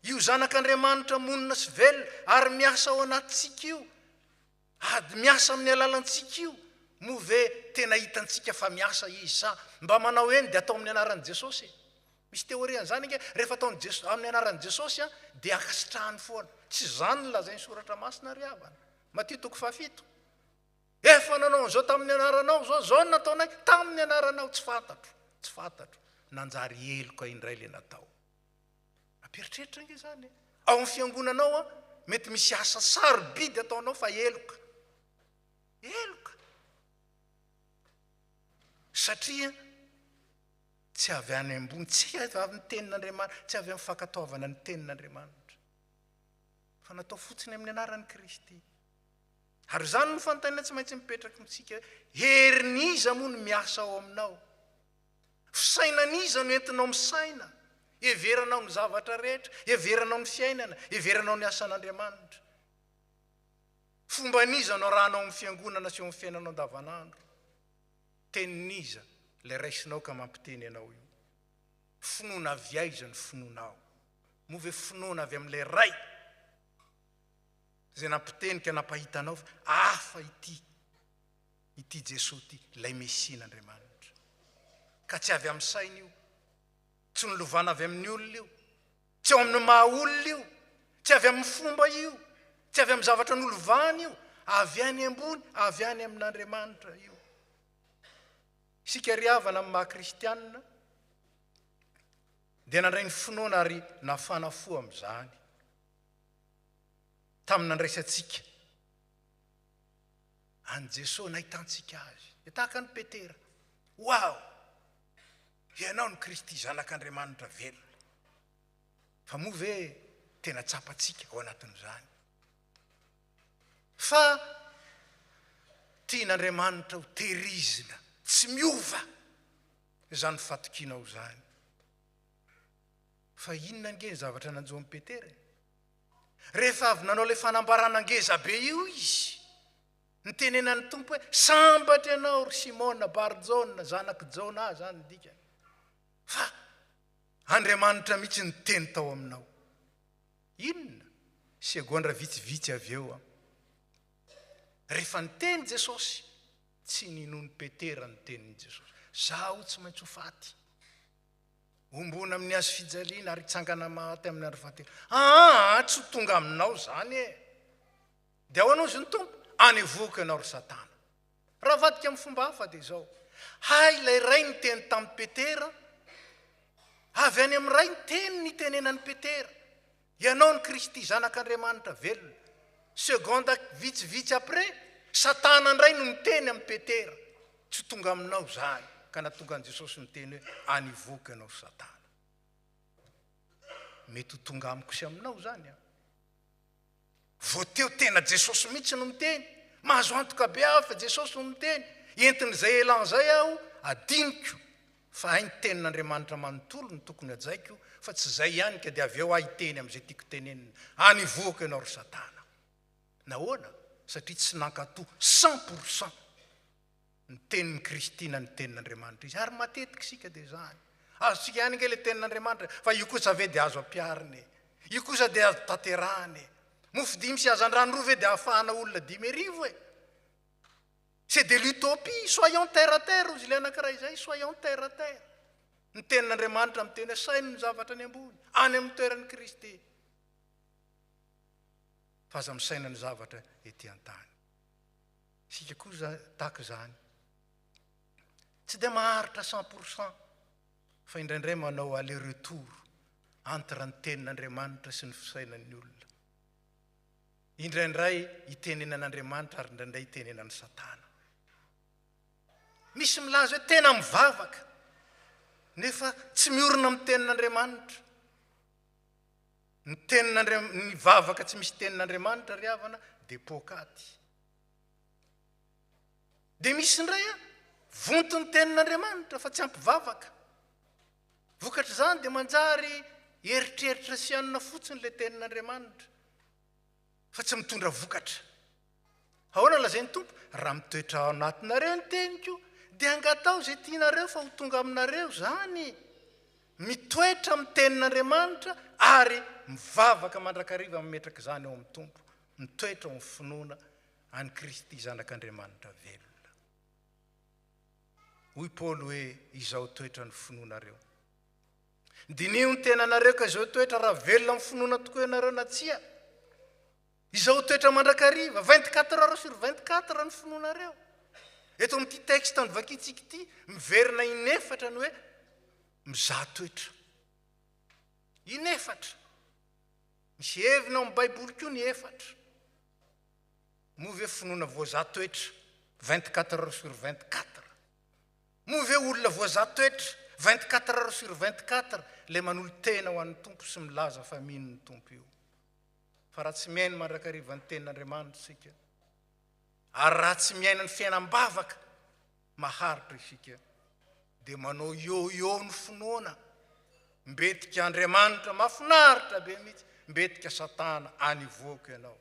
Io zanak'Andriamanitra monina sy velona ary miasa ao anatintsika io, ady miasa amin'ny alalantsika io, moa ve tena hitantsika fa miasa izy sa mba manao eny dia atao amin'ny anaran'i Jesosy? Misy teoria an'izany nge rehefa ataony amin'ny anaran'i Jesosy dia akasitrahany foana. Tsy zany ny lazainy soratra masina ry havana. Mateo 7. Efa nanao an'izao tamin'ny anaranao, zao no nataonay tamin'ny anaranao, tsy fantatro. Nanjary eloka indray le natao. Amperitreritra nge zany. Ao amin'ny fiangonanao mety misy asa sarobidy ataonao fa eloka. Satria tsy avy any ambony, tsy avy amin'ny tenin'Andriamanitra, tsy avy amin'ny fankataovana ny tenin'Andriamanitra, fa natao fotsiny amin'ny anaran'i Kristy. Ary zany ny fanontaniana tsy maintsy mipetraka amintsika, herin'iza moa no miasa ao aminao? Fisainan'iza no entinao misaina? everanao ny zavatra rehetra, everanao ny fiainana, everanao ny asan'Andriamanitra. Fomba niza no rahanao amin'ny fiangonana sy amin'ny fiainanao andavanandro. Teniniza le raisinao ka mampiteny anao io. Finoana avy aiza ny finoanao. Move finoana avy amin'le ray. Zay nampitenika nampahitanao fa ity Jesosy ity, ilay Mesian'Andriamanitra. Ka tsy avy amin'ny saina io, tsy nilovana avy amin'ny olona io, tsy ao amin'ny maha olona io, tsy avy amin'ny fomba io, tsy avy amin'ny zavatra nolovana io, avy any ambony, avy any amin'Andriamanitra io. Sika riavana amin'ny maha kristianina, dia nandray ny finoana ary nafana fo amin'izany. Tamin'ny nandraisantsika any Jesosy nahitantsika azy. Tahaka ny Petera. Wow! Ianao ny Kristy zanak'Andriamanitra velona. Fa moa ve tena tsapatsika ao anatin'izany. Fa tian'Andriamanitra ho tehirizina, tsy miova izany fatokinao izany. Fa inona nge ny zavatra nanjo amin'ny Petera? Rehefa avy nanao le fanambarana ngeza be io izy, nitenenan'ny Tompo hoe sambatra ianao ry Simona Barjona, zanak' Jona zany dikany. Fa Andriamanitra mihitsy niteny tao aminao. Inona? Segondra vitsivitsy avy eo. Rehefa niteny Jesosy, tsy ninony Petera niteniny Jesosy. Zaho tsy maintsy ho faty. Ombona amin'ny azo fijaliana ary tsangana maty amin'ny andro fahatelo. Tsy ho tonga aminao zany e. Dia ahoana izy ny Tompo? Anevoaka ianao ry Satana. Raha vadika amin'ny fomba hafa dia izao. Ilay ray niteny tamin'ny Petera, avy any amin'ny ray niteny nitenenan'ny Petera. Ianao ny Kristy zanak'Andriamanitra velona. Segonda vitsivitsy après, Satana ndray no niteny amin'ny Petera. Tsy tonga aminao zany. Ka natonga an' Jesosy niteny hoe anivoaka ianao Satana. Mety ho tonga amiko sy aminao zany. Vao teo tena Jesosy mihitsy no miteny. Mahazo antoka be aho fa Jesosy no miteny. Entin'izay elan'izay aho adiniko. Fa hay ny tenin'Andriamanitra manontolo no tokony ajaiko. Fa tsy zay ihany ka dia avy eo ahiteny amin'izay tiako tenenina. Anivoaka ianao ry Satana. Nahoana? Satria tsy nankato 100% ny tenin'ny Kristina ny tenin'Andriamanitra izy. Ary matetika sika dia zany. Azosika ihany nge le tenin'Andriamanitra. Fa io kosa ve dia azo ampiariny. Io kosa dia azo tanterahany. Mofo dimy sy azan-drano roa ve dia ahafahana olona 5,000 e. C'est de l'utopie. Soyons terre à terre. Ozy le anankiray izay. Soyons terre à terre. Ny tenin'Andriamanitra amin'ny teny sainy ny zavatra any ambony. Any amin'ny toeran'ny Kristy. Fa aza amin'ny saina ny zavatra ety an-tany. Sika kosa tahaka izany. Tsy dia maharitra 100%. Fa indraindray manao aller-retour entre ny tenin'Andriamanitra sy ny fisainan'ny olona. Indraindray itenenan'Andriamanitra ary indraindray itenenan'ny Satana. Misy milaza hoe tena mivavaka. Nefa tsy miorina amin'ny tenin'Andriamanitra. Ny vavaka tsy misy tenin'Andriamanitra ry havana dia pokaty. Dia misy indray vonto ny tenin'Andriamanitra fa tsy ampivavaka. Vokatra zany dia manjary eritreritra sy anona fotsiny le tenin'Andriamanitra. Fa tsy mitondra vokatra. Ahoana lazain'ny Tompo? Raha mitoetra ao anatinareo ny teniko, dia angatao izay tianareo fa ho tonga aminareo zany. Mitoetra amin'ny tenin'Andriamanitra ary mivavaka mandrakariva mimetraka izany ao amin'ny Tompo. Mitoetra ao amin'ny finoana any Kristy zanak'Andriamanitra velona. Hoy Paoly hoe izao toetra ny finoanareo. Dinio ny tenanareo ka izao toetra raha velona amin'ny finoana tokoa ianareo na tsia. Izao toetra mandrakariva 24 heures sur 24 ny finoanareo. Eto amin'ity texte ny vakitsika ity miverina inefatra ny hoe mizaha toetra. Inefatra. Misy hevina amin'ny Baiboly koa ny efatra. Move finoana voazaha toetra 24 heures sur 24. Move olona voazaha toetra 24 heures sur 24 le manolo tena ho an'ny Tompo sy milaza fa mino ny Tompo io. Fa raha tsy miaina mandrakariva ny tenin'Andriamanitra isika. Ary raha tsy miaina ny fiainam-bavaka maharitra isika. Dia manao io ny finoana. mbetika Andriamanitra mafinaritra be mihitsy, mbetika Satana anivoaka ianao.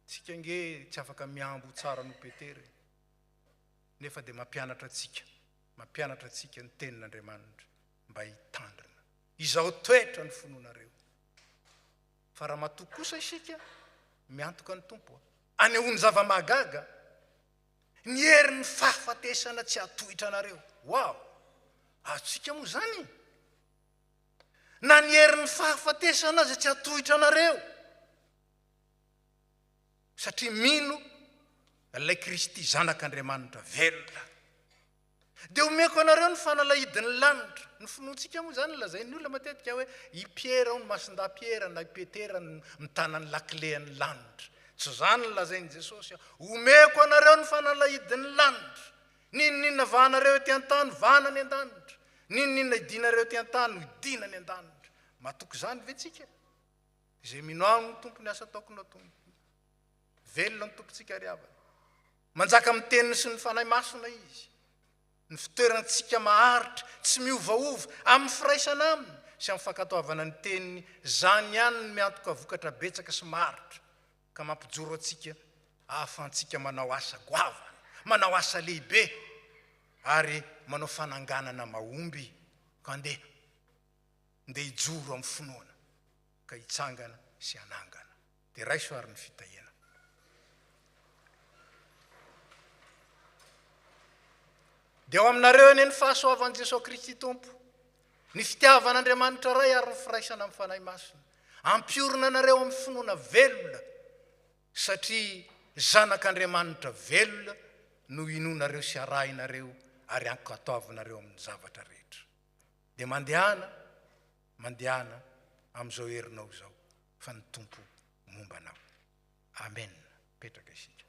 Tsika nge tsy afaka miambo tsara no Petera, nefa dia mampianatra tsika ny tenin'Andriamanitra mba hitandrina. Izao toetra ny finoanareo. Fa raha matoky kosa isika miantoka ny Tompo, anehoany zava-mahagaga, ny herin'ny fahafatesana tsy atohitra anareo. Wow! Atsika moa zany. Na ny herin'ny fahafatesana azy tsy atohitra anareo. Satria mino ilay Kristy zanak'Andriamanitra velona. Dia omeko anareo ny fanalahidin'ny lanitra. Ny finoantsika moa zany lazain'ny olona matetika hoe i Piera ny masinda-Piera na i Petera mitana ny lakilehan'ny lanitra. Tsy zany ny lazain'i Jesosy. Omeko anareo ny fanalahidin'ny lanitra. Ninona vahanareo ety an-tany, vahana ny an-danitra. Ninona idinareo ety an-tany, idina ny an-danitra. Matoky zany ve tsika? Izay minoano ny tompony asa ataoko na tompo. Velona ny tompontsika riavana. Manjaka amin'ny teniny sy ny fanahy masona izy. Ny fitoerantsika maharitra, tsy miovaova amin'ny firaisana aminy sy amin'ny fankatoavana ny teniny, zany ihany ny miantoka vokatra betsaka sy maharitra ka mampijoro atsika ahafahantsika manao asa goavana, manao asa lehibe ary manao fananganana mahomby ka ndeha hijoro amin'ny finoana ka hitsangana sy hanangana. Dia raiso ary ny fitahiana. Dia ao aminareo eny ny fahasoavan'i Jesosy Kristy Tompo, ny fitiavan'Andriamanitra ray ary ny firaisana amin'ny fanahy masina. Ampiorina anareo amin'ny finoana velona satria zanak'Andriamanitra velona no inonareo sy arahinareo ary ankatoavinareo amin'ny zavatra rehetra. Dia mandehana amin'izao herinao izao fa ny Tompo mombanao. Amen. Petraka isika.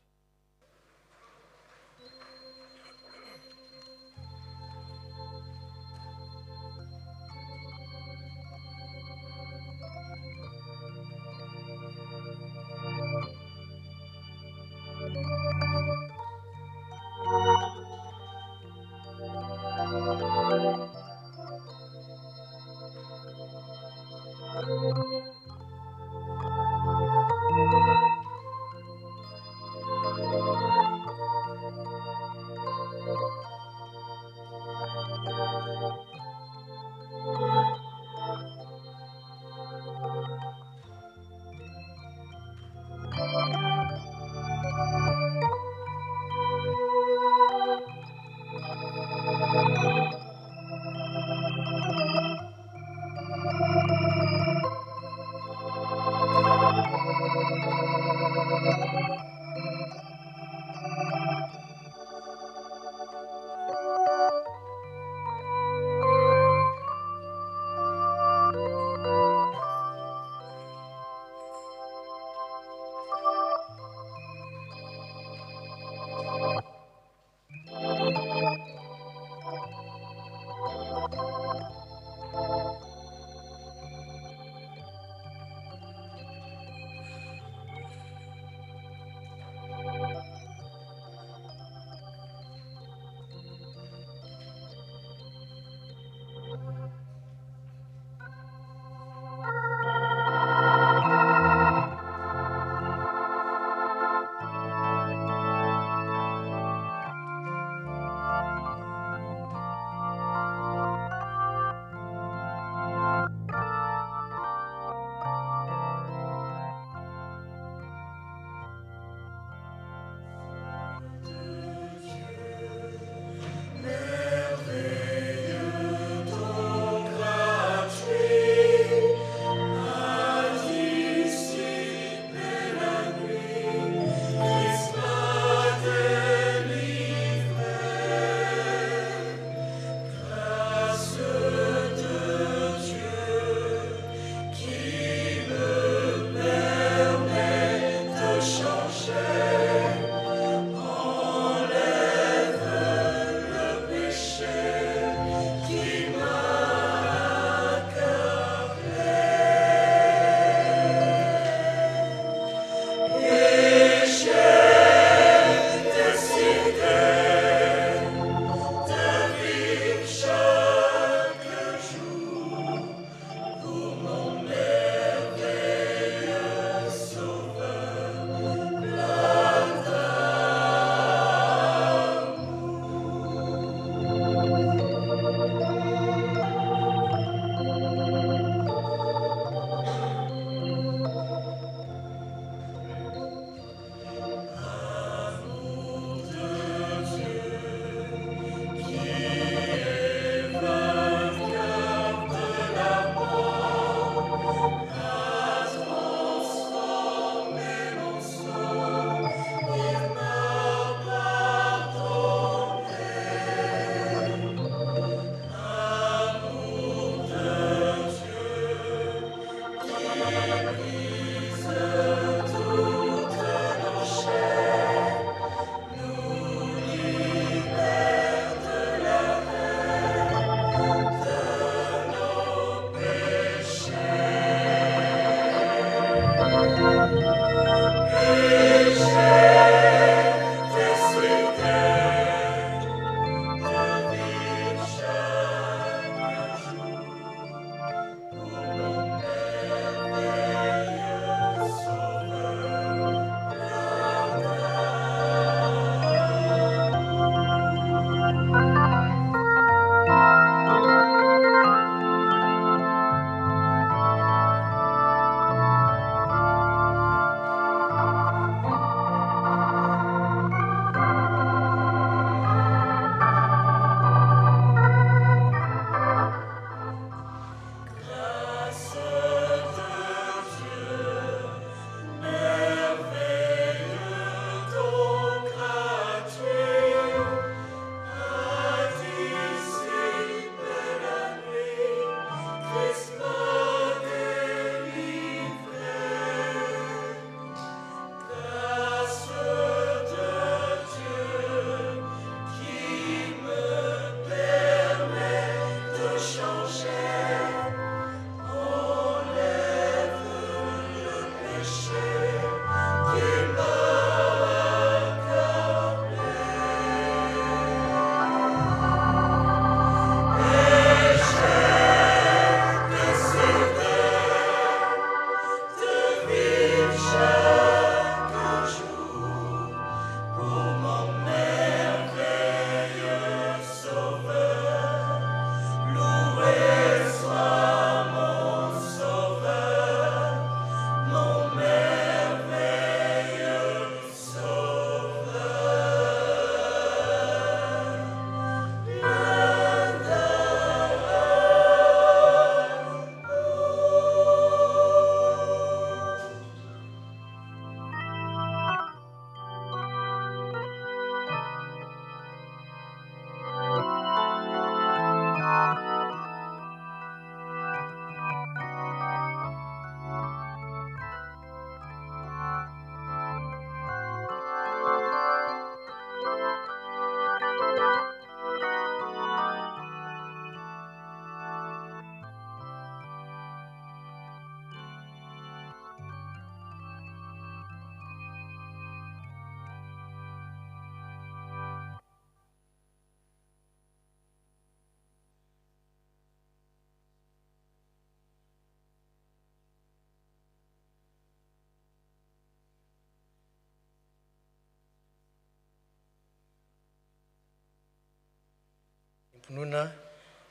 finoana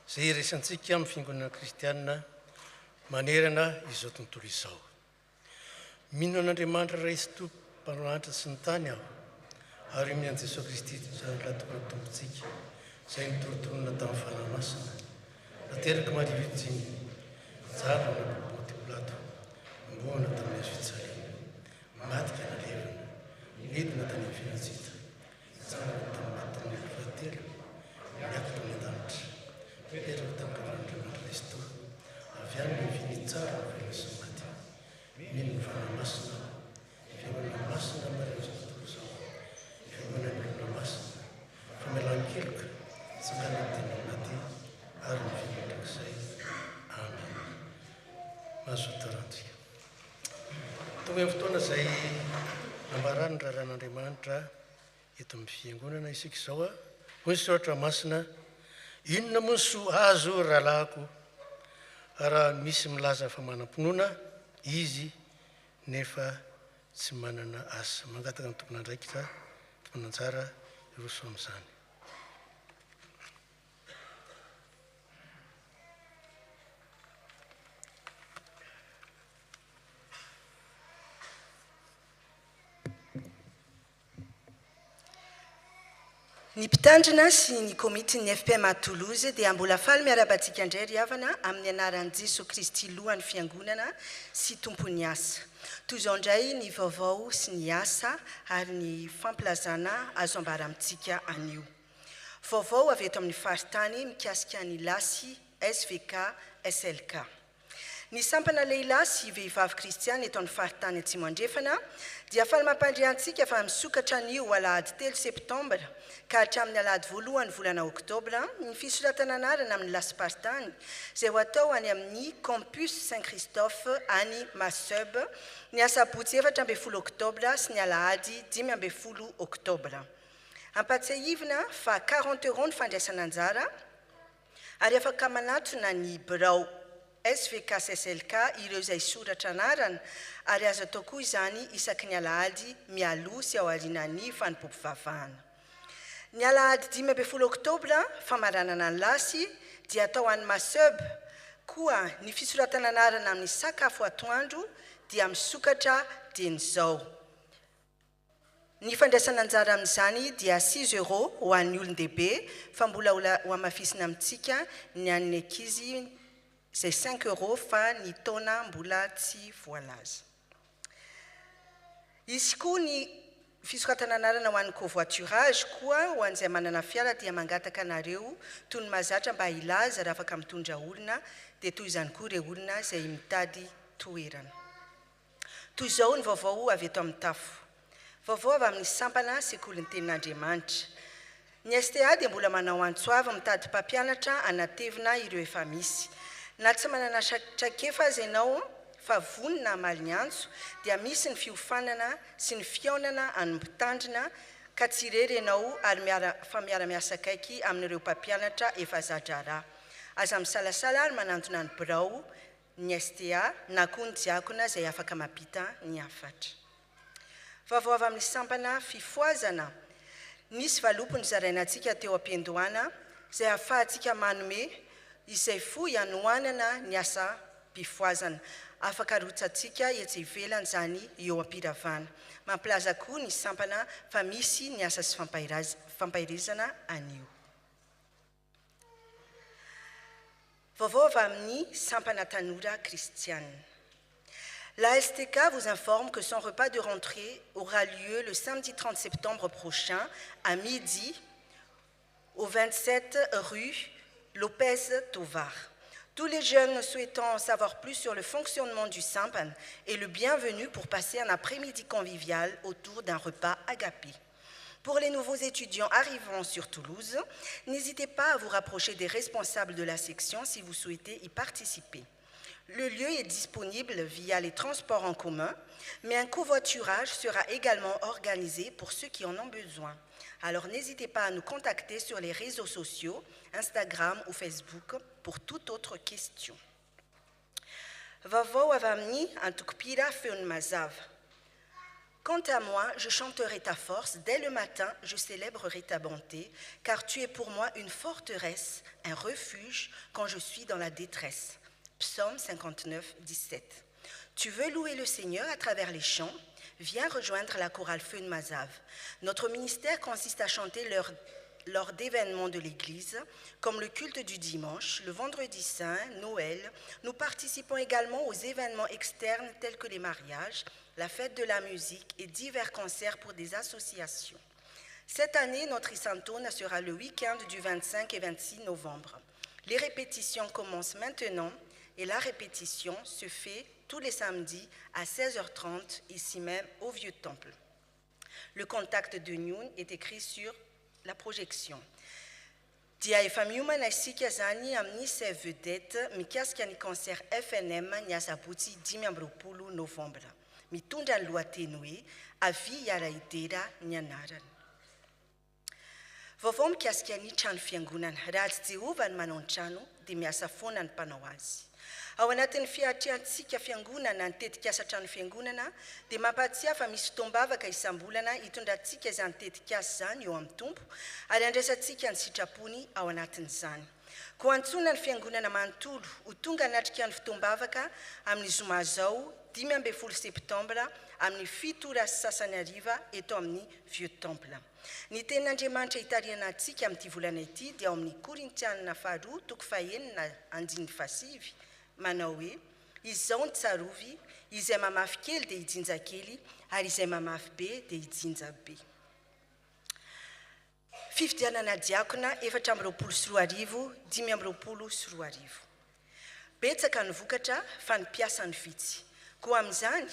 izay iresantsika amin'ny fiangonana kristianina manerana izao tontolo izao. Mino an'Andriamanitra Ray sy Mpanoloanitra sy ny tany aho, ary amin'ny Jesosy Kristy latoko ny tompontsika, izay nitorotonona tamin'ny fanamasina, nateraka Maria Virginie, jara na Ponty Pilato, mboana tamin'ny Azotsaliana, matika nalevana, midina tany amin'ny finantsita, jara tamin'ny matin'ny fahatelo, miakatra amin'ny an-danitra, mipetraka tamin'ny Andriamanitra Kristo, avy any ny viny tsara ny velona sy maty, mino ny fanamasina, fiangonana masina Maria izao tontolo izao, fiangonana ny olona masina, famelan-keloka, tsangana ny tena maty, ary ny fiangonandrakizay. Amen. Mahazotorantsika. Tonga amin'ny fotoana izay nambarany ny raharan'Andriamanitra eto amin'ny fiangonana isika izao hoy ny soratra masina, inona moa ny soa azo rahalahako raha misy milaza fa manam-pinoana izy nefa tsy manana asa. Mangataka ny tompon'andraikitra, tompon'anjara iroso amin'izany. Ny mpitandrina sy ny komitin'ny FPM à Toulouse dia mbola faly miara-batsika indray ry havana amin'ny anaran'i Jesosy Kristy lohan'ny fiangonana sy tompony asa. Toy izao indray ny vaovao sy ny asa ary ny fampilazana azo ambara amintsika anio. Vaovao avy eto amin'ny faritany mikasika ny lasy SVK SLK. Ny sampana lehilahy sy vehivavy kristiana eto amin'ny faritany Atsimo andrefana dia faly mampandriantsika fa misokatra anio alahady 3 septambra ka hatramin'ny alahady 1 volana oktobra ny fisoratana anarana amin'ny lasy-paritany izay ho atao any amin'ny campus Saint-Christophe any Maseb ny asabotsy 14 oktobra sy ny alahady 15 oktobra. Ampatsiahivina fa 40 € ny fandraisana anjara ary afaka manatona ny birao SVK SLK ireo izay soratra anarana ary azo atao koa izany isaky ny alahady mialoha sy ao aorianan'ny fanompoam-pivavahana. Ny alahady 15 oktobra famaranana ny lasy dia atao any Maseb koa ny fisoratana anarana amin'ny sakafo atoandro dia misokatra dian'izao. Ny fandraisana anjara amin'izany dia 6 € ho an'ny olon-dehibe fa mbola ho amafisina amintsika ny an'ny ankizy izay 5 € fa ny taona mbola tsy voalaza. Izy koa ny fisoratana anarana ho an'ny covoiturage koa ho an'izay manana fiara dia mangataka anareo toy ny mahazatra mba hilaza raha afaka mitondra olona dia toy izany koa ireo olona izay mitady toerana. Toy izao ny vaovao avy eto amin'ny tafo. Vaovao avy amin'ny sampana sekoly ny tenin'Andriamanitra. Ny STA dia mbola manao antsoava mitady mpampianatra anatevina ireo efa misy. Na tsy manana trakefa aza ianao fa vonina amaly ny antso dia misy ny fiofanana sy ny fiaonana any mpitandrina ka tsy irery ianao ary miara-miasa akaiky amin'ireo mpampianatra efa zadrara. Aza misalasala ary manantona ny birao ny STA na koa ny diakona izay afaka mampita ny hafatra. Vaovao avy amin'ny sampana fifoazana. Nisy valopony zarainantsika teo am-piandohana izay ahafahantsika manome izay fohy hanohanana ny asa mpifoazana. Afaka rotsantsika etsy ivelany izany eo am-piravana. Mampilaza koa ny sampana fa misy ny asa sy fampahirizana anio. Vaovao avy amin'ny sampana tanora kristiana. La STK vous informe que son repas de rentrée aura lieu le samedi 30 septembre prochain à midi au 27 rue Lopez Tovar. Tous les jeunes souhaitant savoir plus sur le fonctionnement du Sampan est le bienvenu pour passer un après-midi convivial autour d'un repas agapé. Pour les nouveaux étudiants arrivant sur Toulouse, n'hésitez pas à vous rapprocher des responsables de la section si vous souhaitez y participer. Le lieu est disponible via les transports en commun, mais un covoiturage sera également organisé pour ceux qui en ont besoin. Alors n'hésitez pas à nous contacter sur les réseaux sociaux, Instagram ou Facebook pour toute autre question. Vaovao avy amin'ny Antokopira feon'ny mazava. Quant à moi, je chanterai ta force, dès le matin, je célébrerai ta bonté, car tu es pour moi une forteresse, un refuge quand je suis dans la détresse. Psaume 59, 17. Tu veux louer le Seigneur à travers les chants? Viens rejoindre la chorale Feu de Mazave. Notre ministère consiste à chanter lors d'événements de l'Église, comme le culte du dimanche, le vendredi saint, Noël. Nous participons également aux événements externes tels que les mariages, la fête de la musique et divers concerts pour des associations. Cette année, notre Isantona sera le week-end du 25 et 26 novembre. Les répétitions commencent maintenant et la répétition se fait tous les samedis à 16h30, ici même au Vieux Temple. Le contact de Nyoun est écrit sur la projection. Dia efa miomana isika zany amin'ny se vedette mikasika ny concert FNM ny asabotsy 10 novembre. Mitondra ny lohateny hoe avy iara-idera ny anarany. Vaovao mikasika ny trano fiangonana. Raha tsy Jehova ny manao ny trano dia miasa foana ny mpanao azy. Ao anatin'ny fiatriantsika fiangonana ny tetika asa trano fiangonana dia mampatsiahy fa misy fotoam-bavaka isam-bolana hitondrantsika izany tetika asa izany eo amin'ny tompo ary andraisantsika ny sitrapony ao anatin'izany. Koa antsoina ny fiangonana manontolo ho tonga anatrika ny fotoam-bavaka amin'ny zoma zao 12 septambra amin'ny 7 sasany hariva eto amin'ny Vieux Temple. Ny tenin'Andriamanitra hitariana antsika amin'ity volana ity dia ao amin'ny Korintianina 2:9-5 manao hoe izao ny tsarovy, izay mamafy kely dia hijinja kely ary izay mamafy be dia hijinja be. Fifidianana diakona 4:24, 5:24. Betsaka ny vokatra fa ny piasa ny vitsy. Koa amin'izany,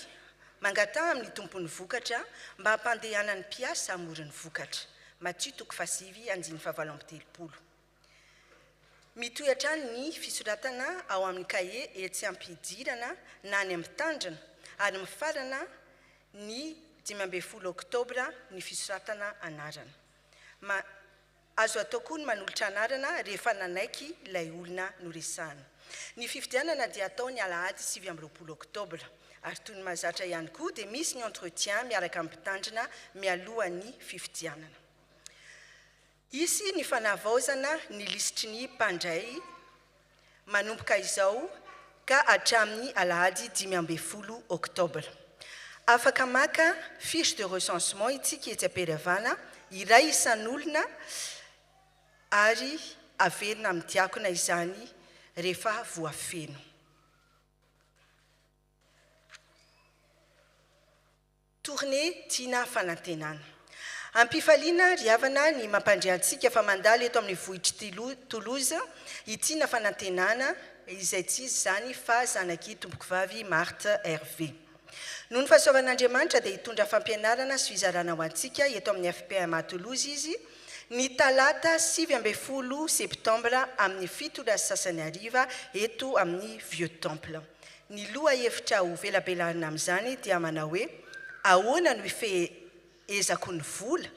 mangatana amin'ny tompony vokatra mba hampandehanana ny piasa hamory ny vokatra. Matthieu 5:7. Mitohatra ny fisoratana ao amin'ny kahier etsy ampidirana na any amin'ny tandrina ary mifarana ny 15 oktobra ny fisoratana anarana. Azo atao koa ny manolotra anarana rehefa nanaiky ilay olona noresahana. Ny fifidianana dia atao ny alahady 7 oktobra ary toy ny mahazatra ihany koa dia misy ny entretien miaraka amin'ny mpitandrina mialohan'ny fifidianana. Isy ny fanavaozana ny lisitry ny mpandray manomboka izao ka hatramin'ny alahady 15 oktobra. Afaka maka fiche de recensement itsika etsy am-piravana iray isan'olona ary averina amin'ny diakona izany rehefa voafeno. Tournée tiana fanantenana. Ampifaliana riavana ny mampandriantsika fa mandalo eto amin'ny vohitry Toulouse itiana fanantenana izay tsy izy zany fa zanaky tompoko vavy Marthe Hervé. Noho ny fahasoavan'Andriamanitra dia hitondra fampianarana sy fizarana ho antsika eto amin'ny FPMA Toulouse izy ny talata 7 septambra amin'ny 7 sasany hariva eto amin'ny Vieux Temple. Ny loha hevitra ho velabelana amin'izany dia manao hoe ahoana no ifehezako ny vola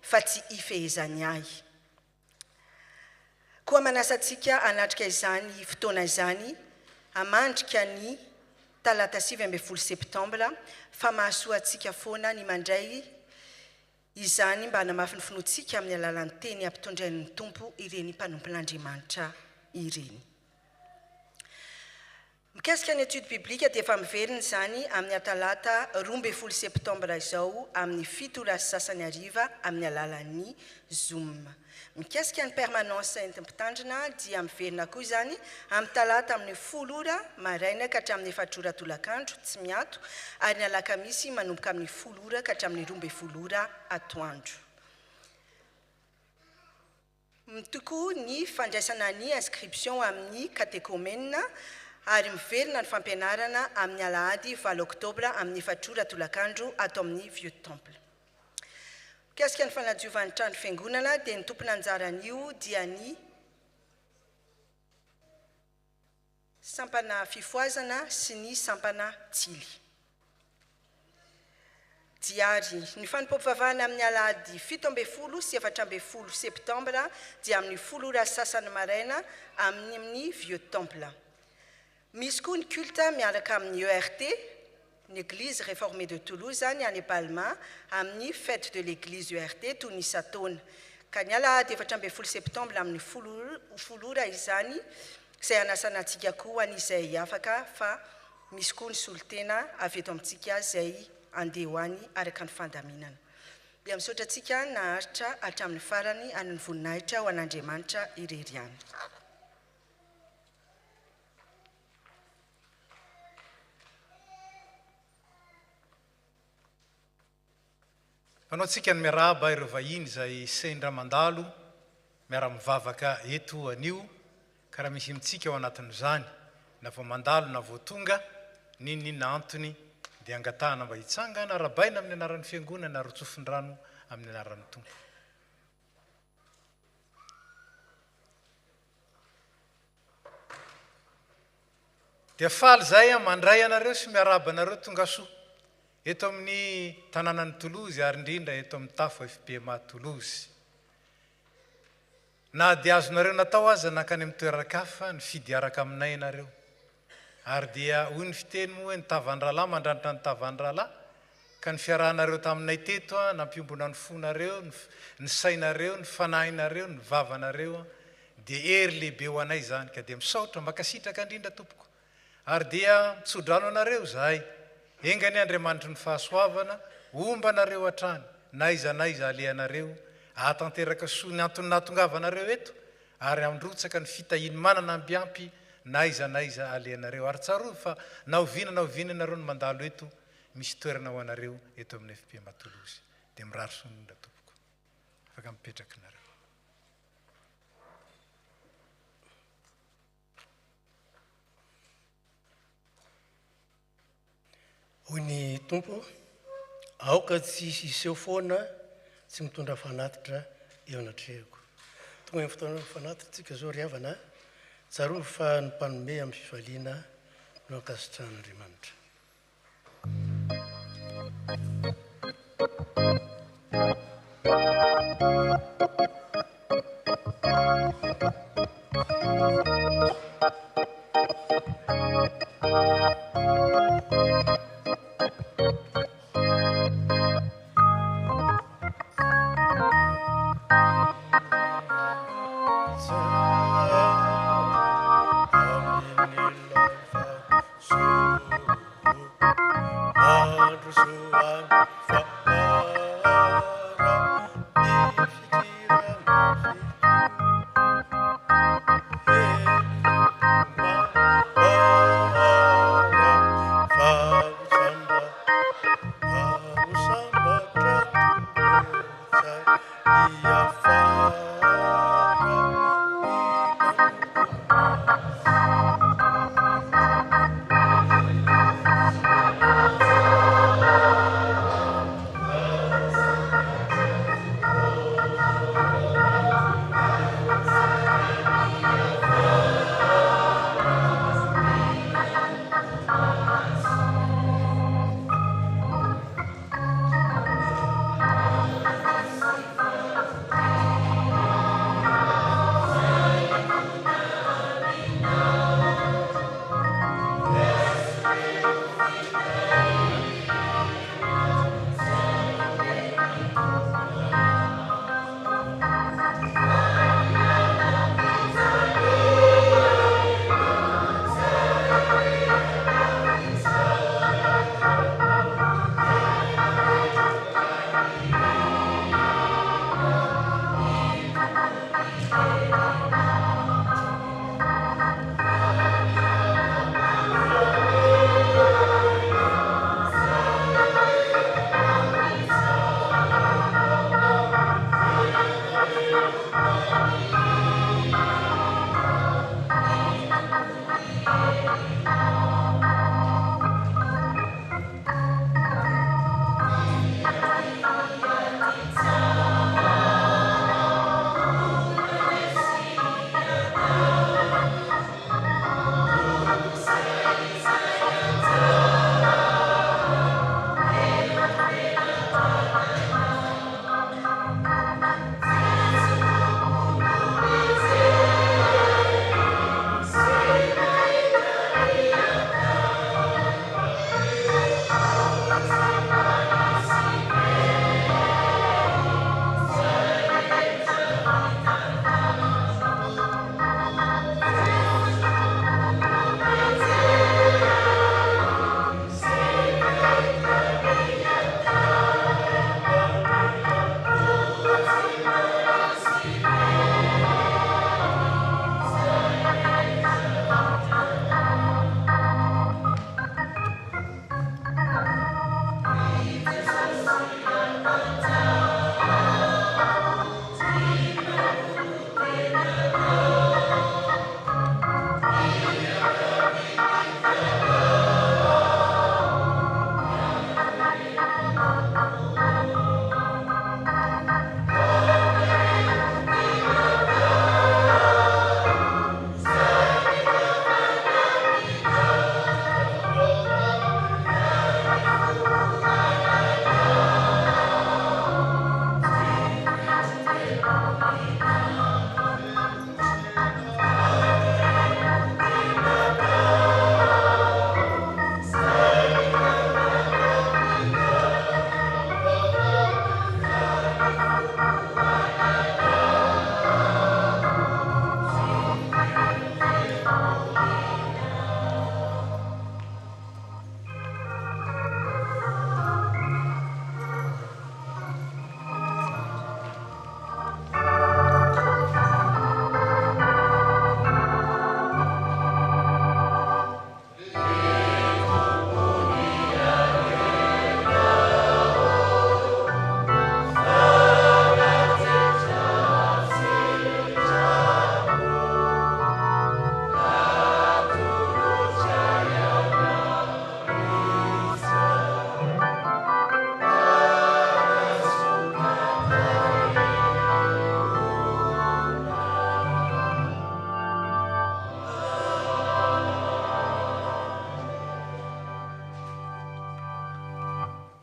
fa tsy ifehezany ahy. Koa manasantsika anatrika izany fotoana izany amandrika ny talata 7 septambra fa mahasoa antsika foana ny mandray izany mba hanamafy ny finoantsika amin'ny alalan'ny teny ampitondrain'ny tompo ireny mpanompon'Andriamanitra ireny. Mikasika ny étude biblique dia efa miverina izany amin'ny talata 12 septambra izao amin'ny 7 sasany hariva amin'ny alalan'ny Zoom. Mikasika ny permanence enti-mpitandrina dia miverina koa izany amin'ny talata amin'ny 10 maraina ka hatramin'ny 4 tolakandro tsy miato ary ny alakamisy manomboka amin'ny 10 ka hatramin'ny 12 atoandro. Mitoko ny fandraisana ny inscription amin'ny catéchomène ary miverina ny fampianarana amin'ny alahady 7 oktobra amin'ny 4 tolakandro ato amin'ny Vieux Temple. Mikasika ny fanadiovan'ny trano fiangonana dia ny tompona anjaran'io dia ny sampana fifoazana sy ny sampana tily. Diary ny fanompoam-pivavahana amin'ny alahady 17 sy 18 septambra dia amin'ny 10 sasany maraina amin'ny Vieux Temple. Misy koa ny culte miaraka amin'ny ERT ny église réformée de Toulouse zany any Palma amin'ny fête de l'église URT toy ny isan-taona ka ny alahady 14 septembre amin'ny folora izany izay anasana antsika koa an'izay afaka fa misy koa ny solotena avy eto amintsika izay andeha ho any araka ny fandaminana dia misaotra antsika naharitra hatramin'ny farany any ny voninahitra ho an'Andriamanitra irery any. Manao antsika ny miarahaba ireo vahiny izay sendra mandalo miara-mivavaka eto anio ka raha misy amintsika ao anatin'izany na vao mandalo na vao tonga ninona antony dia angatahana mba hitsangana arabaina amin'ny anaran'ny fiangonana ary tsofindrano amin'ny anaran'ny tompo. Dia faly zay mandray anareo sy miarahaba anareo tonga soa eto amin'ny tanànan'ny Toulouse ary indrindra eto amin'ny tafo FPMA Toulouse. Na dia azonareo natao aza nankany amin'ny toerakafa ny fidiaraka aminay ianareo. Ary dia hoy ny fiteny moa hoe ny tavandralahy mandrandrana ny tavandralahy ka ny fiarahanareo taminay teto nampiombona ny fonareo, ny sainareo, ny fanahinareo, ny vavanareo dia hery lehibe ho anay zany ka dia misaotra makasitraka indrindra tompoko. Ary dia mitsodrano anareo zahay engany Andriamanitra ny fahasoavana omba anareo hatrany na iza alehanareo ahatanteraka soa ny antony nahatongavanareo eto ary amindrotsaka ny fitahiny manana ambiampy na iza alehanareo ary tsarova fa naoviana ianareo ny mandalo eto misy toerana ho anareo eto amin'ny FPMA Toulouse dia mirary sonindra tompoko afaka mipetraka nareo. Hoy ny tompo aoka tsy iseho foana tsy mitondra fanatitra eo anatrehako. Tonga ny fotoana fanatitra tsika zao ry havana tsarova fa ny mpanome amin'ny fifaliana no ankasitrahan'Andriamanitra.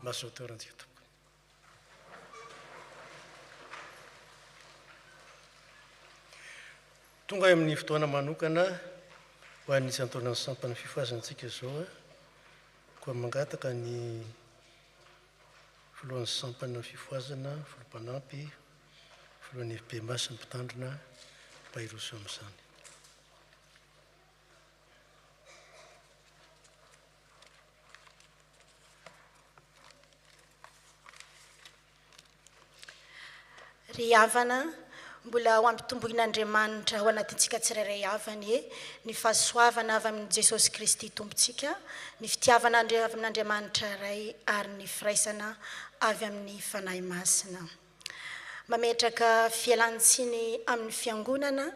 masoteorantsika tompoko. Tonga amin'ny fotoana manokana ho an'nisy antaonany sampany fifoazantsika zao koa mangataka ny filohan'ny sampana fifoazana filompanampy filohan'ny FP masina mpitandrina mba iroso amin'izany. ry havana mbola ho ampitomboin'Andriamanitra ho anatintsika tsirairay avany ny fahasoavana avy amin'ny Jesosy Kristy tompontsika, ny fitiavana avy amin'Andriamanitra iray ary ny firaisana avy amin'ny fanahy masina. Mametraka fialantsiny amin'ny fiangonana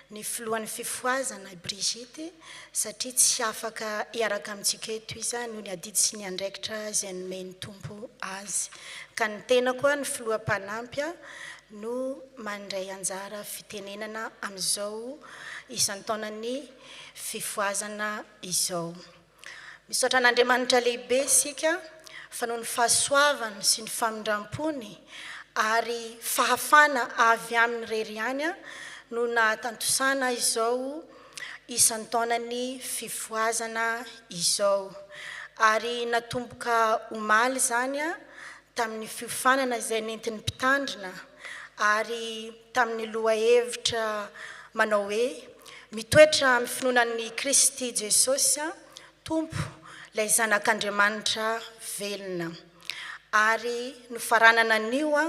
ny filohan'ny fifoazana Brigitte satria tsy afaka hiaraka amintsika eto izy noho ny adidy sy ny andraikitra izay nomeny tompo azy. Ka ny tena koa ny filoham-panampy no mandray anjara fitenenana amin'izao isan-taonany fifoazana izao. Misaotra an'Andriamanitra lehibe isika fa noho ny fahasoavana sy ny famindram-pony ary fahafana avy amin'ny rery ihany no nahatantosana izao isan-taonany fifoazana izao. Ary natomboka omaly zany tamin'ny fiofanana izay nentin'ny mpitandrina ary tamin'ny loha hevitra manao hoe mitoetra amin'ny finoanan'ny Kristy Jesosy tompo ilay zanak'Andriamanitra velona. Ary nofaranana anio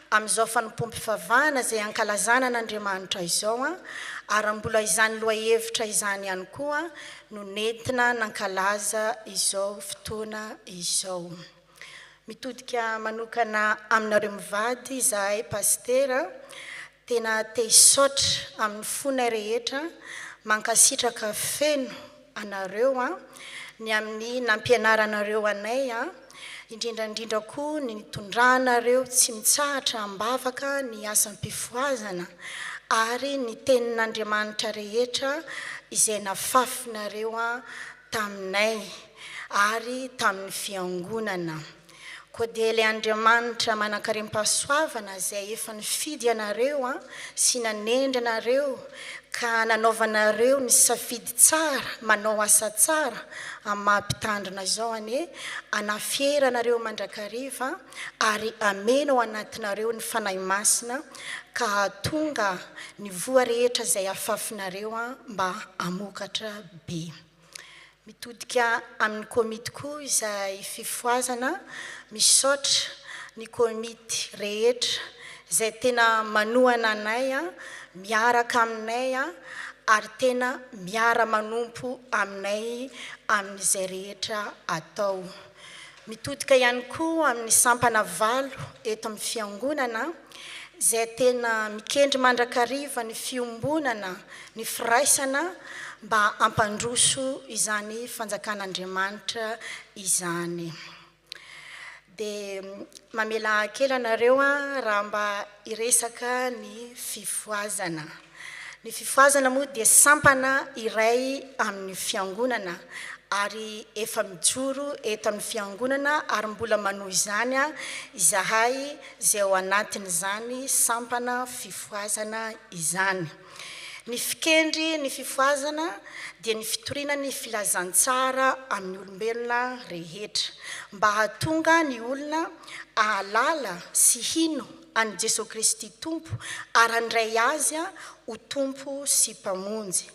amin'izao fanompoam-pivavahana izay ankalazana an'Andriamanitra izao ary mbola izany loha hevitra izany ihany koa no nentina nankalaza izao fotoana izao. Mitodika manokana aminareo mivady izahay pastera tena te hisaotra amin'ny fonay rehetra mankasitraka feno anareo ny amin'ny nampianaranareo anay indrindrandrindra koa ny tondrahanareo tsy mitsahatra ambavaka ny asam-pifoazana ary ny tenin'Andriamanitra rehetra izay nafafinareo taminay ary tamin'ny fiangonana. Koa dia ilay Andriamanitra manankarem-pahasoavana izay efa nifidy anareo sy nanendry anareo ka nanaovanareo ny safidy tsara manao asa tsara amin'ny mahampitandrina izao anafieranareo mandrakariva ary amena ao anatinareo ny fanahy masina ka hatonga ny voa rehetra izay afafinareo mba hamokatra be. Mitodika amin'ny komity koa izay fifoazana misaotra ny komity rehetra izay tena manohana anay miaraka aminay ary tena miara manompo aminay amin'izay rehetra atao. Mitodika ihany koa amin'ny sampana valo eto amin'ny fiangonana izay tena mikendry mandrakariva ny fiombonana ny firaisana mba ampandroso izany fanjakan'Andriamanitra izany. Dia mamela kely anareo raha mba iresaka ny fifoazana. Ny fifoazana moa dia sampana iray amin'ny fiangonana ary efa mijoro eto amin'ny fiangonana ary mbola manohy izany izahay izay ao anatin'izany sampana fifoazana izany. Ny fikendry ny fifoazana dia ny fitoriana ny filazantsara amin'ny olombelona rehetra mba hahatonga ny olona ahalala sy hino an'i Jesosy Kristy tompo ary handray azy ho tompo sy mpamonjy.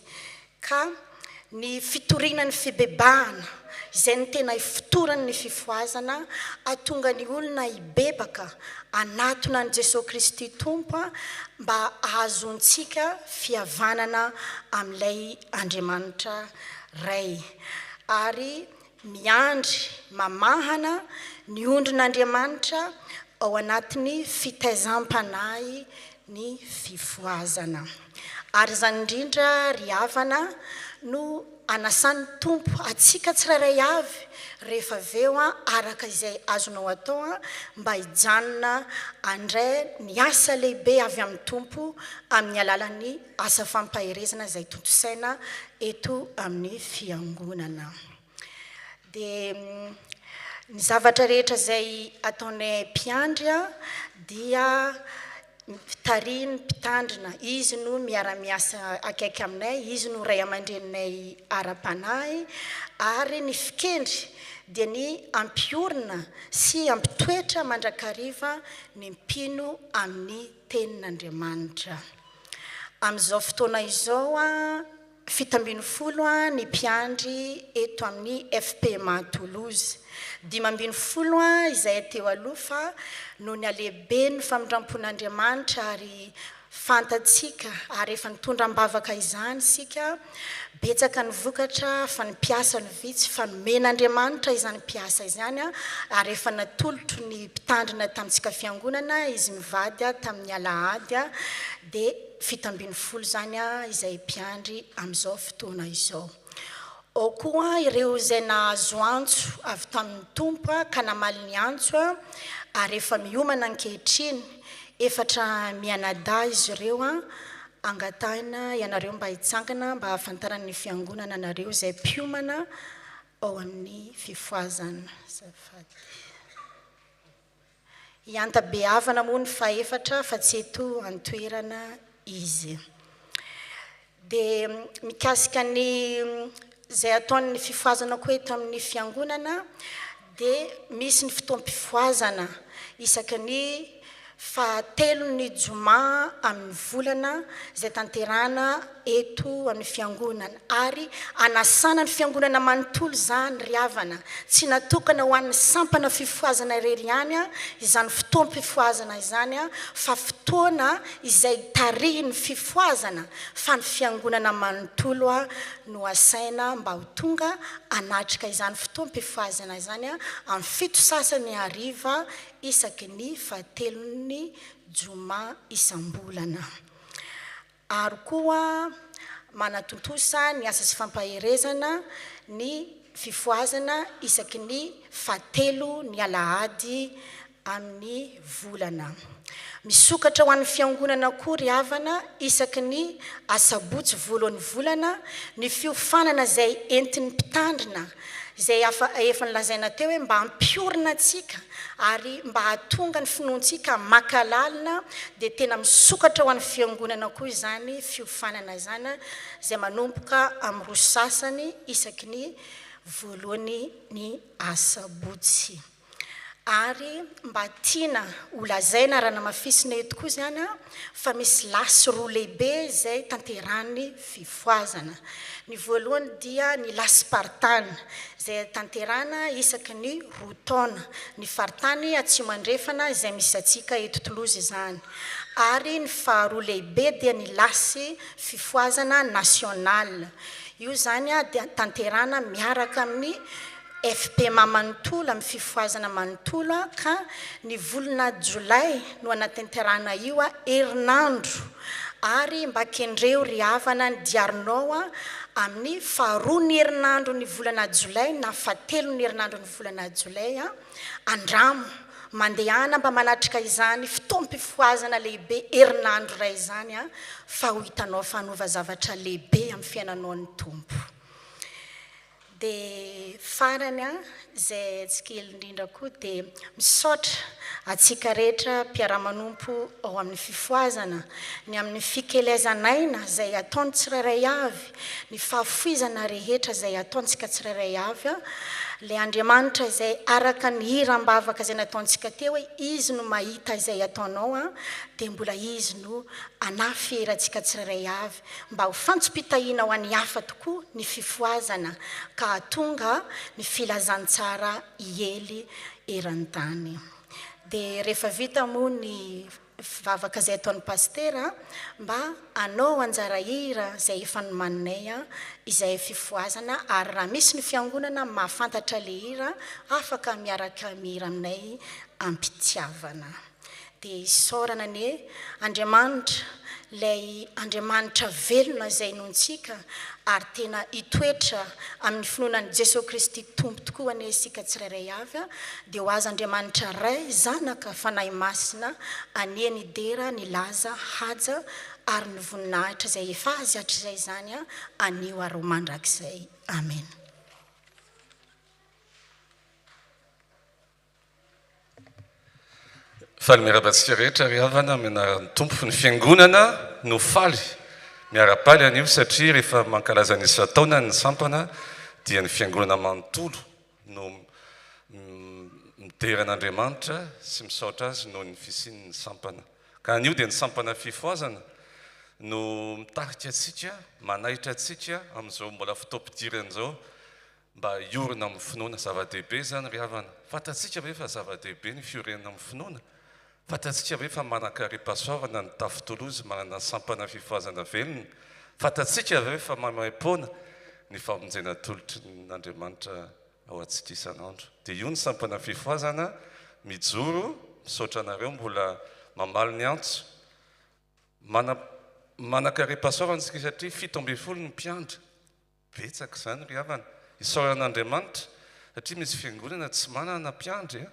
Ka ny fitoriana ny fibebahana izay ny tena hifotorany ny fifoazana hahatonga ny olona hibebaka anatona an'i Jesosy Kristy tompo mba ahazontsika fihavanana amin'ilay Andriamanitra ray ary miandry mamahana ny ondrin'Andriamanitra ao anatin'ny fitaizam-panahy ny fifoazana. Ary izany indrindra ry havana no anasan'ny tompo atsika tsirairay avy rehefa aveo araka izay azonao atao mba hijanona andray ny asa lehibe avy amin'ny tompo amin'ny alalan'ny asa fampahirezana izay tontosaina eto amin'ny fiangonana. Dia ny zavatra rehetra zay ataonay mpiandry dia tarihy ny mpitandrina, izy no miara-miasa akaiky aminay, izy no ray aman-dreninay ara-panahy, ary ny fikendry dia ny ampiorina sy ampitoetra mandrakariva ny mpino amin'ny tenin'Andriamanitra. Amin'izao fotoana izao 7 ny mpiandry eto amin'ny FPMA Toulouse. 5 izay teo aloha fa no ny alehibe ny famindrampon'Andriamanitra ary fantatsika ary efa nitondram-bavaka izany sika, betsaka ny vokatra fa ny mpiasa ny vitsy fa nomen'Andriamanitra izany mpiasa izany ary efa natolotro ny mpitandrina tamintsika fiangonana izy mivady tamin'ny alahady dia 70 zany izay mpiandry amin'izao fotoana izao. Ao koa ireo izay nahazo antso avy tamin'ny tompo ka namaly ny antso ary efa miomana ankehitriny, 4 mianadahy izy ireo angatahina ianareo mba hitsangana mba hahafantaran'ny fiangonana anareo izay mpiomana ao amin'ny fifoazana. Iantabehavana moa ny fa-4 fa tsy eto antoerana izy. Dia mikasika ny zay ataon'ny fifoazana koa eto amin'ny fiangonana dia misy ny fotoam-pifoazana isaky ny 7 joma amin'ny volana zay tanterana eto amin'ny fiangonana ary anasana ny fiangonana manontolo zany ry havana, tsy natokana ho an'ny sampana fifoazana irery ihany izany fotoam-pifoazana izany fa fotoana izay tarihy ny fifoazana fa ny fiangonana manontolo no asaina mba ho tonga anatrika izany fotoam-pifoazana izany amin'ny 7 sasany hariva isaky ny 7 joma isam-bolana. Ary koa manatontosa ny asa sy fampaherezana ny fifoazana isaky ny 7 ny alahady amin'ny volana. Misokatra ho an'ny fiangonana koa ry havana isaky ny asabotsy voalohany volana ny fiofanana zay entin'ny mpitandrina zay efa nilazaina teo hoe mba hampiorina antsika ary mba hahatonga ny finoantsika makalalina dia tena misokatra ho an'ny fiangonana koa izany fiofanana izany zay manomboka amin'ny 2 sasany isaky ny voalohany ny asabotsy. Ary mba tiana holazaina raha namafisina eto koa izany fa misy lasy 2 lehibe izay tanterahany fifoazana. Ny voalohany dia ny lasy partana izay tanterahana isaky ny 2 taona, ny faritany atsimo andrefana izay misy atsika eto Toulouse izany. Ary ny faharoa lehibe dia ny lasy fifoazana nasional. Io zany dia tanterahana miaraka amin'ny FPMA manontolo amin'ny fifoazana manontolo ka ny volana Jolay no anatanterahana io herinandro ary mba kendreo ry havana ny diarinao amin'ny 2 ny herinandro ny volana Jolay na 7 ny herinandro ny volana Jolay andramo mandehana mba manatrika izany fotoam-pifoazana lehibe herinandro ray izany fa ho hitanao fanova zavatra lehibe amin'ny fiainanao ny tompo. Dia farany zay tsikely indrindra koa dia misaotra atsika rehetra mpiara-manompo ao amin'ny fifoazana ny amin'ny fikelezanaina zay ataony tsirairay avy, ny fahafoizana rehetra zay ataontsika tsirairay avy le Andriamanitra izay araka ny hiram-bavaka izay nataontsika teo hoe izy no mahita izay ataonao dia mbola izy no anafiherantsika tsirairay avy mba ho fantsopitahiana ho an'ny hafa tokoa ny fifoazana ka hatonga ny filazantsara iely eran-tany. Dia rehefa vita moa ny vavaka izay ataon'ny pastera mba anao anjara hira izay efa nomaninay izay fifoazana ary raha misy ny fiangonana mahafantatra le hira afaka miaraka mihira aminay ampitiavana. Dia isaorana ny Andriamanitra ilay Andriamanitra velona izay nontsika ary tena hitoetra amin'ny finoanan'i Jesosy Kristy tompo tokoa ny isika tsirairay avy dia ho azy Andriamanitra ray zanaka fanahy masina aniany dera ny laza haja ary ny voninahitra izay efa azy hatr'izay izany anio ary ho mandrakizay. Amen. faly miara-batsika rehetra ry havana menarany tompo ny fiangonana no faly miara-paly an'io satria rehefa mankalazany isa-taona ny sampana dia ny fiangonana manontolo no mideran'Andriamanitra sy misaotra azy noho ny fisian'ny sampana. Ka an'io dia ny sampana fifoazana no mitarika atsika, manahitra atsika amin'izao mbola fotoam-pidirana izao mba iorina amin'ny finoana zava-dehibe zany ry havana. Fantatsika ve fa zava-dehibe ny fiorenana amin'ny finoana? Fantatsika ve fa manan-karem-pahasoavana ny tafitolozy manana sampana fifoazana velona? Fantatsika ve fa mamaim-poana ny famonjena tolotry n'Andriamanitra ao antsika isan'andro? Dia io ny sampana fifoazana mijoro misaotra anareo mbola mamaly ny antso. Manan-karem-pahasoavana tsika satria 17 ny mpiandra. Betsaka izany ry havana. Isaoran'Andriamanitra satria misy fiangonana tsy manana mpiandry,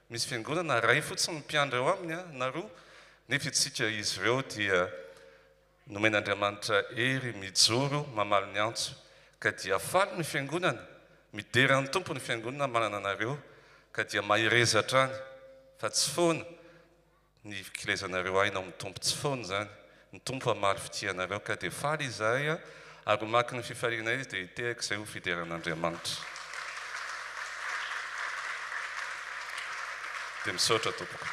misy fiangonana ray fotsiny mpiandry ao aminy na roa, nefa itsika izy ireo dia nomen'Andriamanitra hery mijoro mamaly ny antso, ka dia faly ny fiangonana, mideran'ny tompo ny fiangonana manana anareo, ka dia mahireza hatrany fa tsy foana ny kilezanareo aina amin'ny tompo, tsy foana zany ny tompo hamaly fitianareo, ka dia faly izahay ary maky ny fifaliana izy dia hitehaka izay ho fideran'Andriamanitra. Dia misaotra tompoko.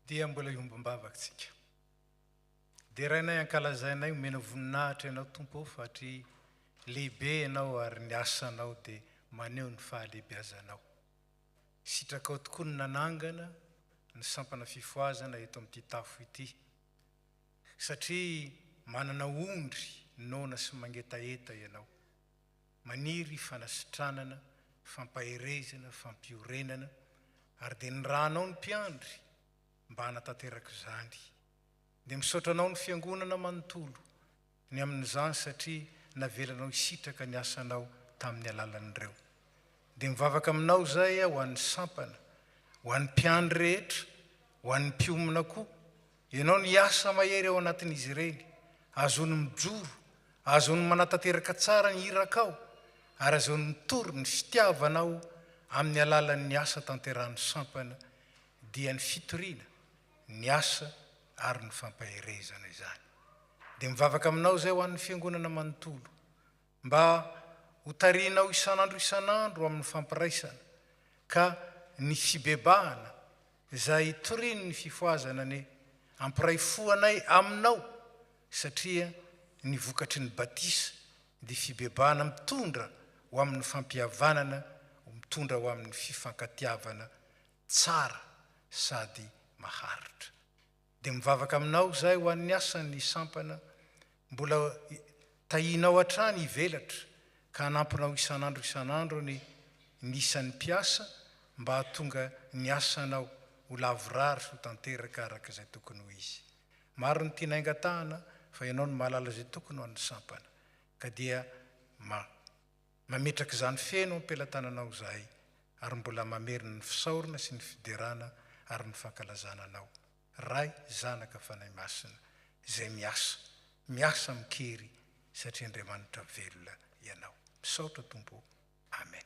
Dia mbola iombam-bavatsika. Dia rainay ankalazainay omena voninahitra ianao tompo fatria lehibe ianao ary ny asanao dia maneho ny fahalehibeazanao. Sitrakao tokoa ny nanangana ny sampana fifoazana eto amin'ity tafo ity satria manana ondry nona sy mangetaeta ianao. Maniry fanasitranana, fampaherezana, fampiorenana ary dia ny ranao ny mpiandry mba hanatanteraka izany. Dia misaotranao ny fiangonana manontolo ny amin'izany satria navelanao isitraka ny asanao tamin'ny alalan'ireo. Dia mivavaka aminao izay ho an'ny sampana, ho an'ny mpiandry rehetra, ho an'ny mpiomina koa. Ianao ny asa mahery ao anatin'izy ireny, azony mijoro, azony manatanteraka tsara ny irakao, ary azony mitory ny fitiavanao amin'ny alalan'ny asa tanteran'ny sampana dia ny fitoriana, ny asa ary ny fampaherezana izany. Dia mivavaka aminao izay ho an'ny fiangonana manontolo mba ho tarianao isan'andro amin'ny fampiraisana, ka ny fibebahana izay toriany ny fifoazana ny ampiray foanay aminao satria ny vokatry ny batisa dia fibebahana mitondra ho amin'ny fampihavanana, mitondra ho amin'ny fifankatiavana tsara sady maharitra. Dia mivavaka aminao izay ho an'ny asan'ny sampana mbola tahinao hatrany hivelatra ka hanampinao isan'andro ny isan'ny mpiasa mba hahatonga ny asanao ho lavorary ho tanteraka araka izay tokony ho izy. Maro ny tiana aingatahana fa ianao no mahalala izay tokony ho an'ny sampana, ka dia mametraka izany feno ampelatananao izay ary mbola mamerina ny fisaorana sy ny fiderana ary ny fankalazana anao. Ray zanaka fanahy masina izay miasa mikery satria Andriamanitra velona ianao. Misaotra tompo. Amen.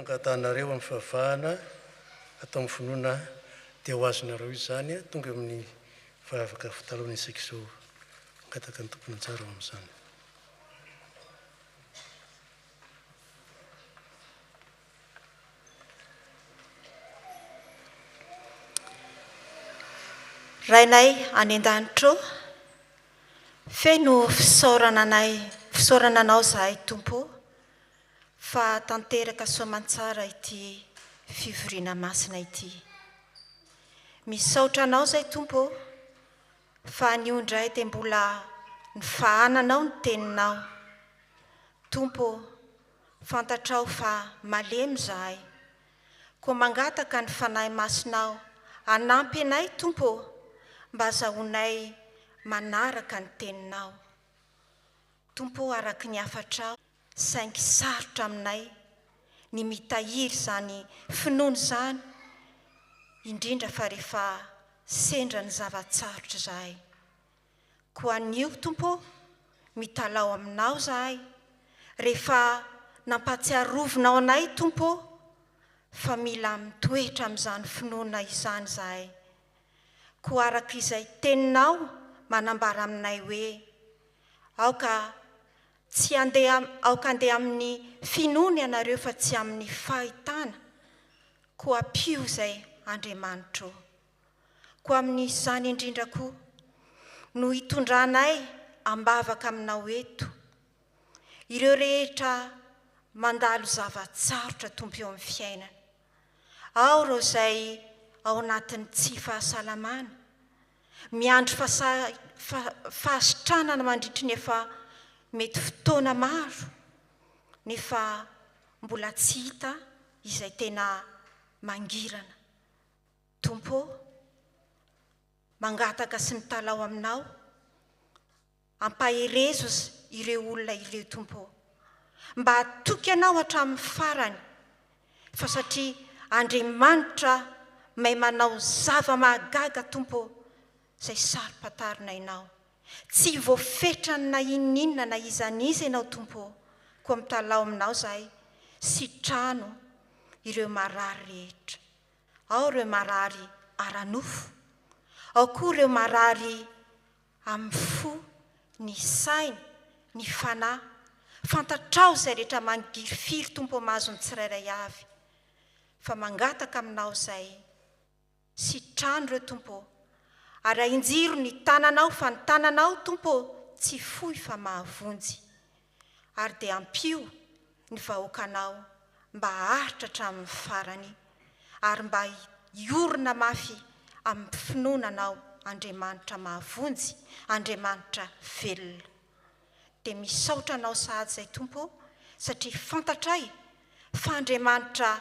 Angatanareo amin'ny fahavahana atao amin'ny finoana dia ho azonareo izany tonga amin'ny fahavaka fitalaona isaka izao angataka ny tompony tsara amin'izany. Rainay any an-danitro, feno fisaorananao zahay tompo fa tanteraka soamantsara ity fivoriana masina ity. Misaotra anao zay tompo fa niondray dia mbola ny fahananao ny teninao. Tompo, fantatrao fa malemy zahay, koa mangataka ny fanahy masinao hanampy anay tompo mba azahoanay manaraka ny teninao. Tompo, araka ny afatrao, saingy sarotra aminay ny mitahiry zany finoana zany, indrindra fa rehefa sendra ny zavatsarotra zahay. Koa anio tompo, mitalao aminao zahay rehefa nampatsiarovinao anay tompo fa mila mitoetra amin'izany finoana izany zahay. Koa araka izay teninao manambara aminay hoe aoka andeha amin'ny finoana ianareo fa tsy amin'ny fahitana. Koa ampio zay Andriamanitro. Koa amin'izany indrindra koa no hitondranay ambavaka aminao eto ireo rehetra mandalo zavatsarotra tompo eo amin'ny fiainana. Ao reo zay ao anatin'ny tsy fahasalamana, miandry fahasitranana mandritry ny efa mety fotoana maro, nefa mbola tsy hita izay tena mangirana. Tompo, mangataka sy mitalao aminao, ampaherezo ireo olona ireo tompo, mba atoky anao hatramin'ny farany, fa satria Andriamanitra may manao zava-mahagaga tompo zay sarom-patarinay. Tsy voafetrany na inona na izaniza ianao tompo, koa mitalao aminao zahay sitrano ireo marary rehetra. Ao ireo marary ara-nofo, ao koa ireo marary amin'ny fo, ny saina, ny fanahy. Fantatrao zay rehetra mangirifiry tompo mahazo ny tsirairay avy. Fa mangataka aminao zay sitrano ireo tompo, ary ahinjiro ny tananao fa ny tananao tompo tsy fohy fa mahavonjy. Ary dia ampio ny vahoakanao mba haritra hatramin'ny farany, ary mba iorina mafy amin'ny finoananao Andriamanitra mahavonjy, Andriamanitra velona. dia misaotra anao sahady izay tompo satria fantatray fa Andriamanitra